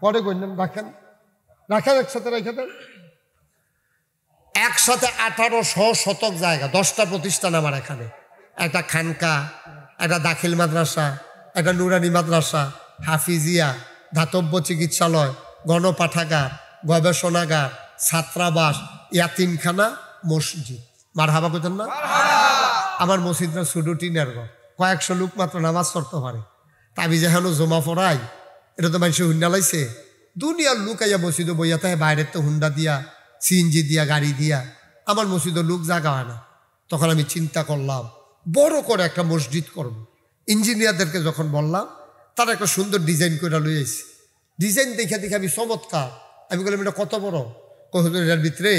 S1: পরে গণ্য রাখেন, রাখেন একসাথে রেখে দেন। একসাথে 1800 শতক জায়গা, 10টা প্রতিষ্ঠান আমার এখানে। একটা খানকা, একটা দাখিল মাদ্রাসা, একটা নুরানি মাদ্রাসা, হাফিজিয়া, ধাতব্য চিকিৎসালয়, গণপাঠাগার, গবেষণাগার, ছাত্রাবাস, ইয়াতিমখানা, মসজিদ। মারহাবা কইতেন না? আমার মসজিদটা শুধু টিনের ঘর, কয়েকশো লোক মাত্র নামাজ পড়তে পারে। তা আমি যেখানে জমা পড়াই, এটা তো মানুষের হুন্ডা লাইছে। দুনিয়ার লোক আইয়া মসজিদে বইয়া থাকে, বাইরের তো হুন্ডা দিয়া, সিএনজি দিয়া, গাড়ি দিয়া। আমার মসজিদে লোক জাগা হয় না। তখন আমি চিন্তা করলাম বড় করে একটা মসজিদ করব। ইঞ্জিনিয়ারদেরকে যখন বললাম, তারা একটা সুন্দর ডিজাইন করে লই আইছে। ডিজাইন দেখে দেখে আমি চমৎকার। আমি বললাম এটা কত বড়? এটার ভিতরে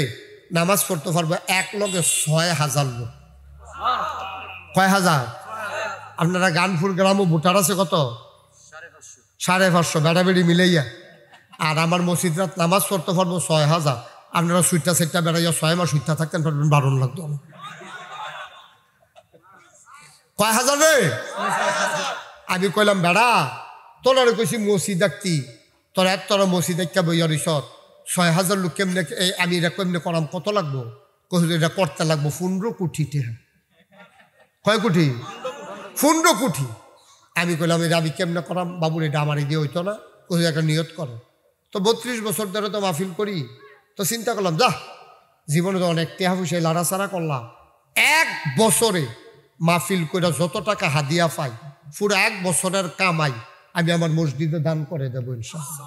S1: নামাজ পড়তে পারবো 1,06,000 লোক। কয় হাজার? আপনারা গানপুর গ্রামও ভোটার আছে কত? 550 বেড়াবেড়ি মিলাইয়া। আর আমার মসজিদরা নামাজ পড়তে পারবো 6,000। আপনারা সুইটটা সেটটা বেড়াইয়া 6 মাস সুইটটা থাকতেন পারবেন, 12 লাগতো। কয় হাজার রে? আমি কইলাম বেড়া, তোরা কইছি মসজিদ দেখতি, তোরা মসজিদ একটা বইয়া রিসত 6,000 লোক কেমনে, আমি এটা কেমনে করাম, কত লাগবো? কইছি এটা করতে লাগবো 15 কোটি টাকা। কয় কোটি? 15 কোটি। আমি কইলাম এটা আমি কেমনে করাম বাবুর, এটা আমার দিয়ে হইতো না। কইছি একটা নিয়ত করো। তো 32 বছর ধরে তো মাহফিল করি, তো চিন্তা করলাম যা, জীবনে তো অনেক টেহা পয়সা লাড়াচাড়া করলাম, 1 বছরে মাহফিল করে যত টাকা হাদিয়া পাই, পুরো 1 বছরের কামাই আমি আমার মসজিদে দান করে দেবো ইনশাআল্লাহ।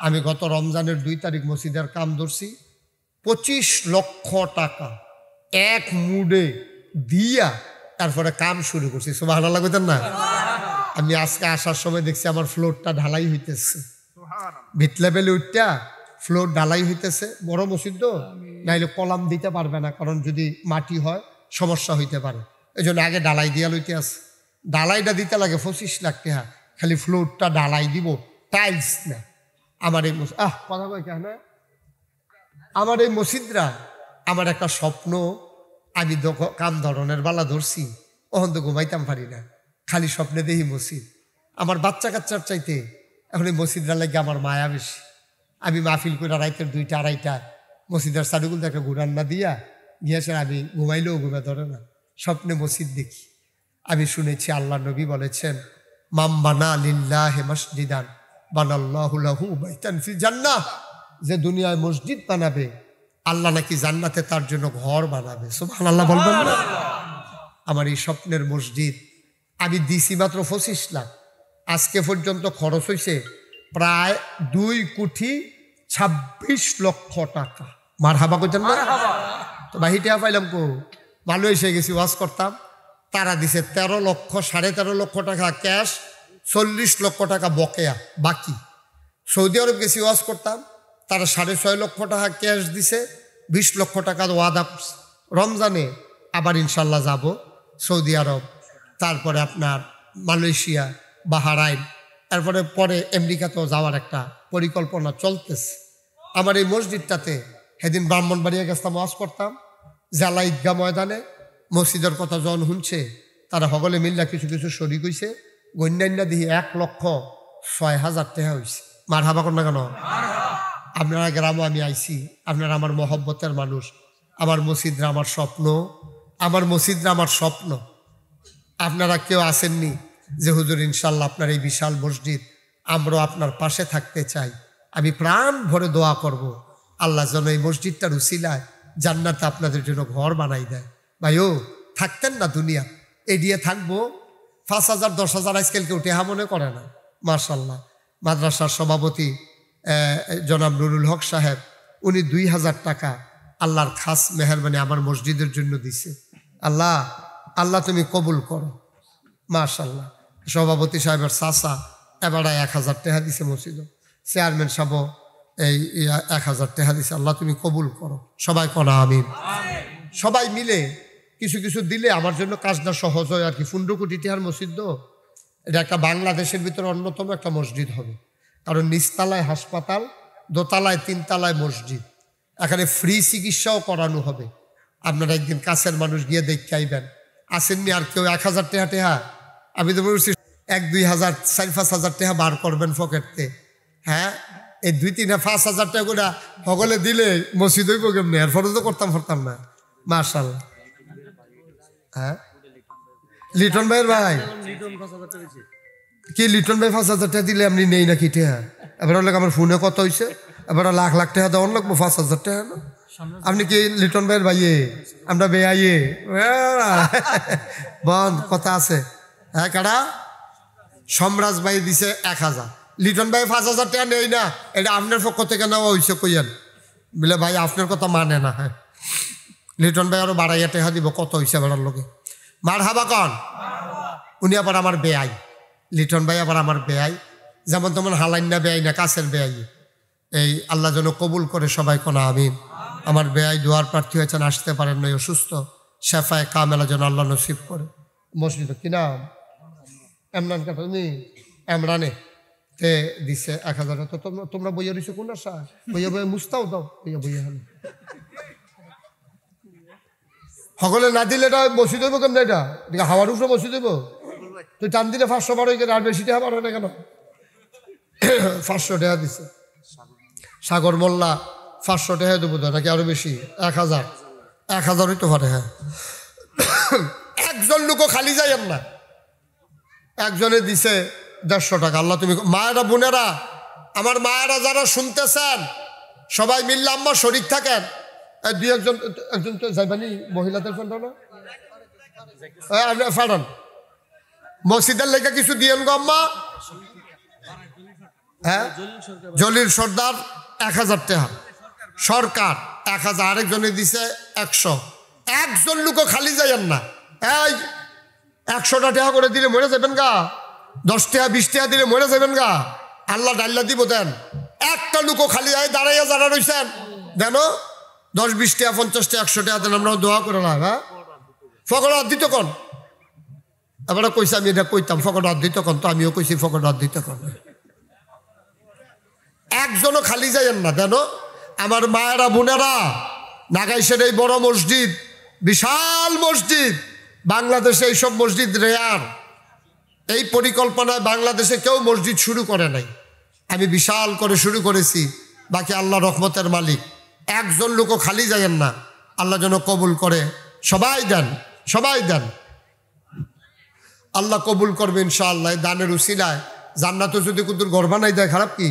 S1: আমি গত রমজানের 2 তারিখ মসজিদের কাম ধরছি, 25 লক্ষ টাকা এক মুডে দিয়া তারপরে কাম শুরু করছি। সুবহানাল্লাহ কইতেন না? আমি আজকে আসার সময় দেখছি আমার ফ্লোরটা ঢালাই হইতেছে, ভিট লেভেলে উঠটা ফ্লোর ঢালাই হইতেছে। বড় মসজিদ তো, নাইলে কলাম দিতে পারবে না, কারণ যদি মাটি হয় সমস্যা হইতে পারে। এই জন্য আগে ঢালাই দিয়া লইতে আছে। ঢালাইটা দিতে লাগে 25 লাখ টাকা, খালি ফ্লোরটা ঢালাই দিব, টাইলস না। আমার এই কথা কয় কেন, আমার এই মসজিদরা আমার একটা স্বপ্ন। আমি কাম ধরনের বালা ধরছি, ওখান তো ঘুমাইতাম পারি না, খালি স্বপ্নে দেখি মসজিদ। আমার বাচ্চা কাচ্চার চাইতে এখন এই মসজিদরা লাগে আমার মায়া বেশি। আমি মাহফিল করে রাইতের 2টা 2:30 মসজিদের সাডুগুলো একটা ঘুরান্না দিয়া গিয়েছে, আমি ঘুমাইলেও ঘুমে ধরে না, স্বপ্নে মসজিদ দেখি। আমি শুনেছি আল্লাহ নবী বলেছেন, মাম বানা লিল্লাহি মসজিদান বানাল্লাহু লাহু বাইতান ফিল জান্নাহ। যে দুনিয়ায় মসজিদ বানাবে, আল্লাহ নাকি জান্নাতে তার জন্য ঘর বানাবে। সুবহানাল্লাহ বলবেন না? আমার এই স্বপ্নের মসজিদ আমি দিছি মাত্র 25 লাখ। আজকে পর্যন্ত খরচ হয়েছে প্রায় 2,26 লক্ষ টাকা। মারহাবা কইতেন না? তো বাহিটা পাইলাম কো, ভালো এসে গেছি, ওয়াজ করতাম। তারা দিছে 13 লক্ষ 13.5 লক্ষ টাকা ক্যাশ, 40 লক্ষ টাকা বকেয়া বাকি। সৌদি আরব গেছি, ওয়াজ করতাম, তারা 6.5 লক্ষ টাকা ক্যাশ দিছে, 20 লক্ষ টাকা ওয়াদা করছে। রমজানে আবার ইনশাল্লাহ যাব সৌদি আরব, তারপরে আপনার মালয়েশিয়া, বাহারাইন, তারপরে আমেরিকাতেও যাওয়ার একটা পরিকল্পনা চলতেছে। আমার এই মসজিদটাতে সেদিন ব্রাহ্মণবাড়িয়া গেছিলাম, ওয়াজ করতাম, জালা ঈদগাহ ময়দানে। মসজিদের কথা যখন শুনছে, তারা সকলে মিল্লা কিছু কিছু শরিক হয়েছে, গণ্যান্যা দিয়ে 1,06,000 টাকা হয়েছে। মারহাবা কর না কেন? আপনারা গ্রামও আমি আইছি, আপনারা আমার মহব্বতের মানুষ। আমার মসজিদরা আমার স্বপ্ন, আমার মসজিদরা আমার স্বপ্ন। আপনারা কেউ আসেননি যে হুজুর ইনশাল্লাহ আপনার এই বিশাল মসজিদ, আমরাও আপনার পাশে থাকতে চাই। আমি প্রাণ ভরে দোয়া করব, আল্লাহ যেন এই মসজিদটার উসিলায় জান্নাতে আপনাদের জন্য ঘর বানাই দেয়। ভাইও থাকতেন না দুনিয়া, এই দিয়ে থাকবো 5,000 10,000 আজকাল কেউ টেহা মনে করে না। মাশাল্লাহ, মাদ্রাসার সভাপতি জনাব নুরুল হক সাহেব, উনি 2,000 টাকা আল্লাহর খাস মেহরবানি আমার মসজিদের জন্য দিছে। আল্লাহ আল্লাহ তুমি কবুল করো। মাশাল্লাহ, সভাপতি সাহেবের চাচা এবারে 1,000 টাকা দিছে মসজিদ, চেয়ারম্যান সাহেব এই 1,000 টাকা দিছে। আল্লাহ তুমি কবুল করো, সবাই কনা আমিন। সবাই মিলে কিছু কিছু দিলে আমার জন্য কাজটা সহজ হয় আর কি। 15 কোটি টাকার মসজিদ, এটা একটা বাংলাদেশের ভিতরে অন্যতম একটা মসজিদ হবে, কারণ নিচতলায় হাসপাতাল, দোতলায় 3 তলায় মসজিদ, এখানে ফ্রি চিকিৎসাও করানো হবে। আপনারা একদিন কাছের মানুষ গিয়ে দেখতে আইবেন। আসেননি আর কেউ 1,000 টাকা আমি তো বলছি 1-2 হাজার 4-5 হাজার টাকা বার করবেন পকেটতে, হ্যাঁ এই 2-3-5 হাজার টাকা করে সকলে দিলে মসজিদ হইব কেমনি, এরপরে তো করতাম না। মার্শাল্লাহ। হ্যাঁ লিটন ভাইয়ের ভাই কি লিটন ভাই 5,000 টাকা দিলে আপনি নেই নাকি টাকা? এবার আমার ফোনে কত হয়েছে, এবার লাখ টাকা দেওয়ার লাগবো 5,000 টাকা না? আপনি কি লিটন ভাইয়ের ভাইয়ে, আমরা বেআইয়ে বন্ধ কথা আছে। হ্যাঁ কারা? সম্রাজ ভাই দিছে 1,000, লিটন ভাই 5,000 টাকা নেই না, এটা আপনার পক্ষ থেকে নেওয়া হয়েছে কইয়েন বলে ভাই আপনার কথা মানে না। হ্যাঁ লিটন ভাই আরো বাড়াইয়া টাকা দিব, কত হয়েছে বেড়ার লোকে মার হাবা কন। উনি আবার আমার বেআই, লিটন ভাই আবার আমার বেআই, যেমন তেমন হালাইন না বেআই না, কাছের বেআই। এই আল্লাহ যেন কবুল করে সবাই কোনা আমিন। আমার বেআই দুয়ার প্রার্থী হয়েছেন, আসতে পারেন নাই, অসুস্থ, শেফায় কামেলা যেন আল্লাহ নসিব করে। মসজিদ কি নাম? এমরান কাটা এমরানে তে দিছে 1,000। তো তোমরা বইয়া দিছো কোন আশা, বইয়া মুস্তাও দাও, বইয়া হল সকলে না দিলে এটা মসজিদ হইব কেমন? এটা হাওয়ার উপরে মসজিদ হইব। তুই টান দিলে 500 বার হয়ে গেলে, আর বেশি টাকা বার হয় না কেন? 500 টাকা দিছে সাগর মোল্লা, 500 টাকা দেবো নাকি আরো বেশি? 1,000 হইতে পারে। হ্যাঁ একজন লোকও খালি যাইয়েন না, একজনে দিছে 150 টাকা। আল্লাহ তুমি মায়েরা বোনেরা, আমার মায়েরা যারা শুনতেছেন সবাই মিললে আম্মা শরীক থাকেন। 2-1 তো যাইবানি মহিলাদের ফাড়ান মসজিদের লেখা কিছু দিয়েন গো আম্মা। হ্যাঁ জলিল সর্দার 1,000 টাকা, সরকার 1,000, আরেকজনে দিছে 100। একজন লোকও খালি যাইয়েন না। এই 100 টাকা করে দিলে মরে যাবেন গা, 10 টাকা 20 টাকা দিলে মরে যাবেন গা, আল্লাহ ডাল্লা দিব দেন। একটা লোকও খালি যায় দাঁড়াইয়া যারা রয়েছেন দেন 10-20 টাকা 50 টাকা 100 টাকা দেন, আমরা দোয়া করে না। হ্যাঁ ফকর হাত দিত কন, এবার কইছে আমি এটা কইতাম ফকর হাত দিত কন, তো আমিও কইছি ফকর হাত দিত কন। একজনও খালি যাইয়েন না দেন। আমার মায়েরা বোনেরা, নাগাইশের এই বড় মসজিদ, বিশাল মসজিদ, বাংলাদেশে এইসব মসজিদ রেয়ার। এই পরিকল্পনায় বাংলাদেশে কেউ মসজিদ শুরু করে নাই, আমি বিশাল করে শুরু করেছি। বাকি আল্লাহ রহমতের মালিক, একজন লোকও খালি যাইয়েন না, আল্লাহ যেন কবুল করে। সবাই দেন, সবাই দেন, আল্লাহ কবুল করবে ইনশাআল্লাহ। দানের উসিলায় জান্নাতও যদি কুতুর ঘর বানাই দেয়, খারাপ কি?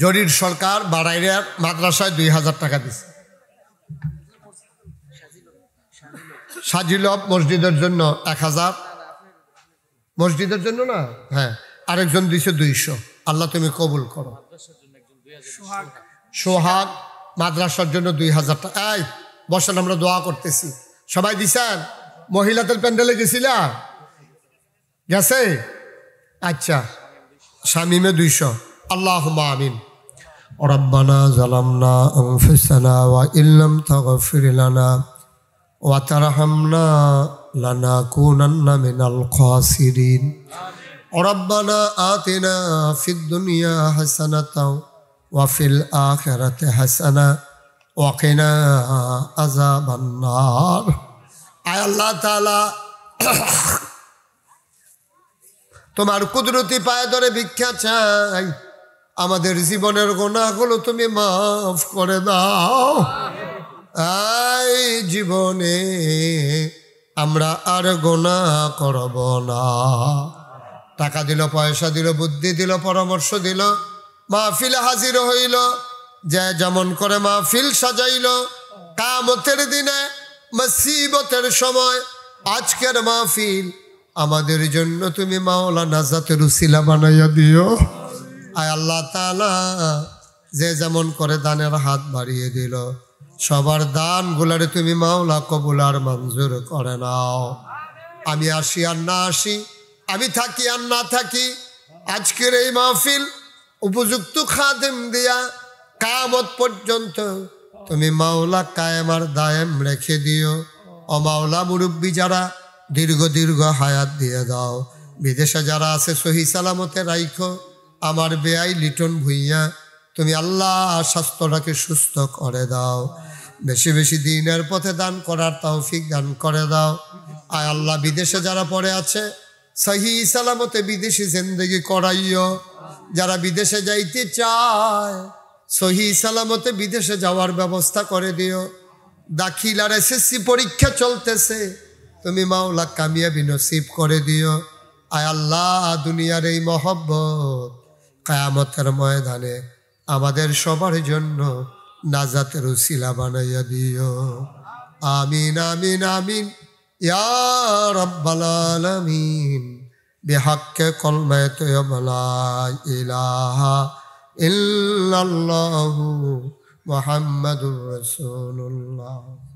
S1: জরির সরকার বাড়াইয়ার মাদ্রাসায় 2,000 টাকা দিচ্ছে। সাজিল মসজিদের জন্য 1,000, মসজিদের জন্য না, হ্যাঁ আরেকজন দিছে 200। আল্লাহ তুমি কবুল করো। সোহাগ মাদ্রাসার জন্য 2,000 টাকা। এই বসেন, আমরা দোয়া করতেছি। সবাই দিছেন? মহিলাদের প্যান্ডেলে গেছিলা? গেছে? আচ্ছা শামিমে 200। আল্লাহুম্মা আমিন। রব্বানা যালামনা আনফুসানা ওয়া ইল্লাম তাগফির লানা ওয়া তারহামনা লানাকুনান্না মিনাল খাসিরিন। রব্বানা আতিনা ফিদ দুনিয়া হাসানাতাও ওয়া ফিল আখিরাতি হাসানা ওয়া কিনা আযাবান নার। আয় আল্লাহ তাআলা, তোমার কুদরতি পায়ে ধরে ভিক্ষা চাই, আমাদের জীবনের গুনাহগুলো তুমি মাফ করে দাও। এই জীবনে আমরা আর গুনাহ করব না। টাকা দিল, পয়সা দিল, বুদ্ধি দিল, পরামর্শ দিল, মাহফিলে হাজির হইল, যে যেমন করে মাহফিল সাজাইল, কিয়ামতের দিনে মুসিবতের সময় আজকের মাহফিল আমাদের জন্য তুমি মাওলা নাজাতের উসিলা বানাইয়া দিও। আয় আল্লাহ তাআলা, যে যেমন করে দানের হাত বাড়িয়ে দিল, সবার দান গুলারে তুমি মাওলা কবুল আর মঞ্জুর করে নাও। আমি আসি আর না আসি, আমি থাকি আর না থাকি, আজকের এই মাহফিল উপযুক্ত খাদেম দিয়া কিয়ামত পর্যন্ত তুমি মাওলা কায়েম আর দায়েম রেখে দিও। ও মাওলা, মুরব্বী যারা দীর্ঘ দীর্ঘ হায়াত দিয়ে দাও, বিদেশে যারা আছে সহি সালামতে রাইখো। আমার বেআই লিটন ভুইয়া তুমি আল্লাহ স্বাস্থ্যটাকে সুস্থ করে দাও। বেশি বেশি দিনের পথে দান করার তৌফিক দান করে দাও। আয় আল্লাহ, বিদেশে যারা পড়ে আছে সহি সালামতে বিদেশি জিন্দেগি করাইও। যারা বিদেশে যাইতে চায় সহি সালামতে বিদেশে যাওয়ার ব্যবস্থা করে দিও। দাখিল আর এসএসসি পরীক্ষা চলতেছে, তুমি মাওলা কামিয়াবি নসিব করে দিও। আয় আল্লাহ, দুনিয়ার এই মহব্বত কিয়ামতের ময়দানে আমাদের সবার জন্য নাজাতের উসিলা বানাইয়া দিও। আমিন আমিন আমিন ইয়া রাব্বাল আলামিন। বিহাক্কে কলমায়ে তয়্যিবা লা ইলাহা ইল্লাল্লাহু মুহাম্মাদুর রাসূলুল্লাহ।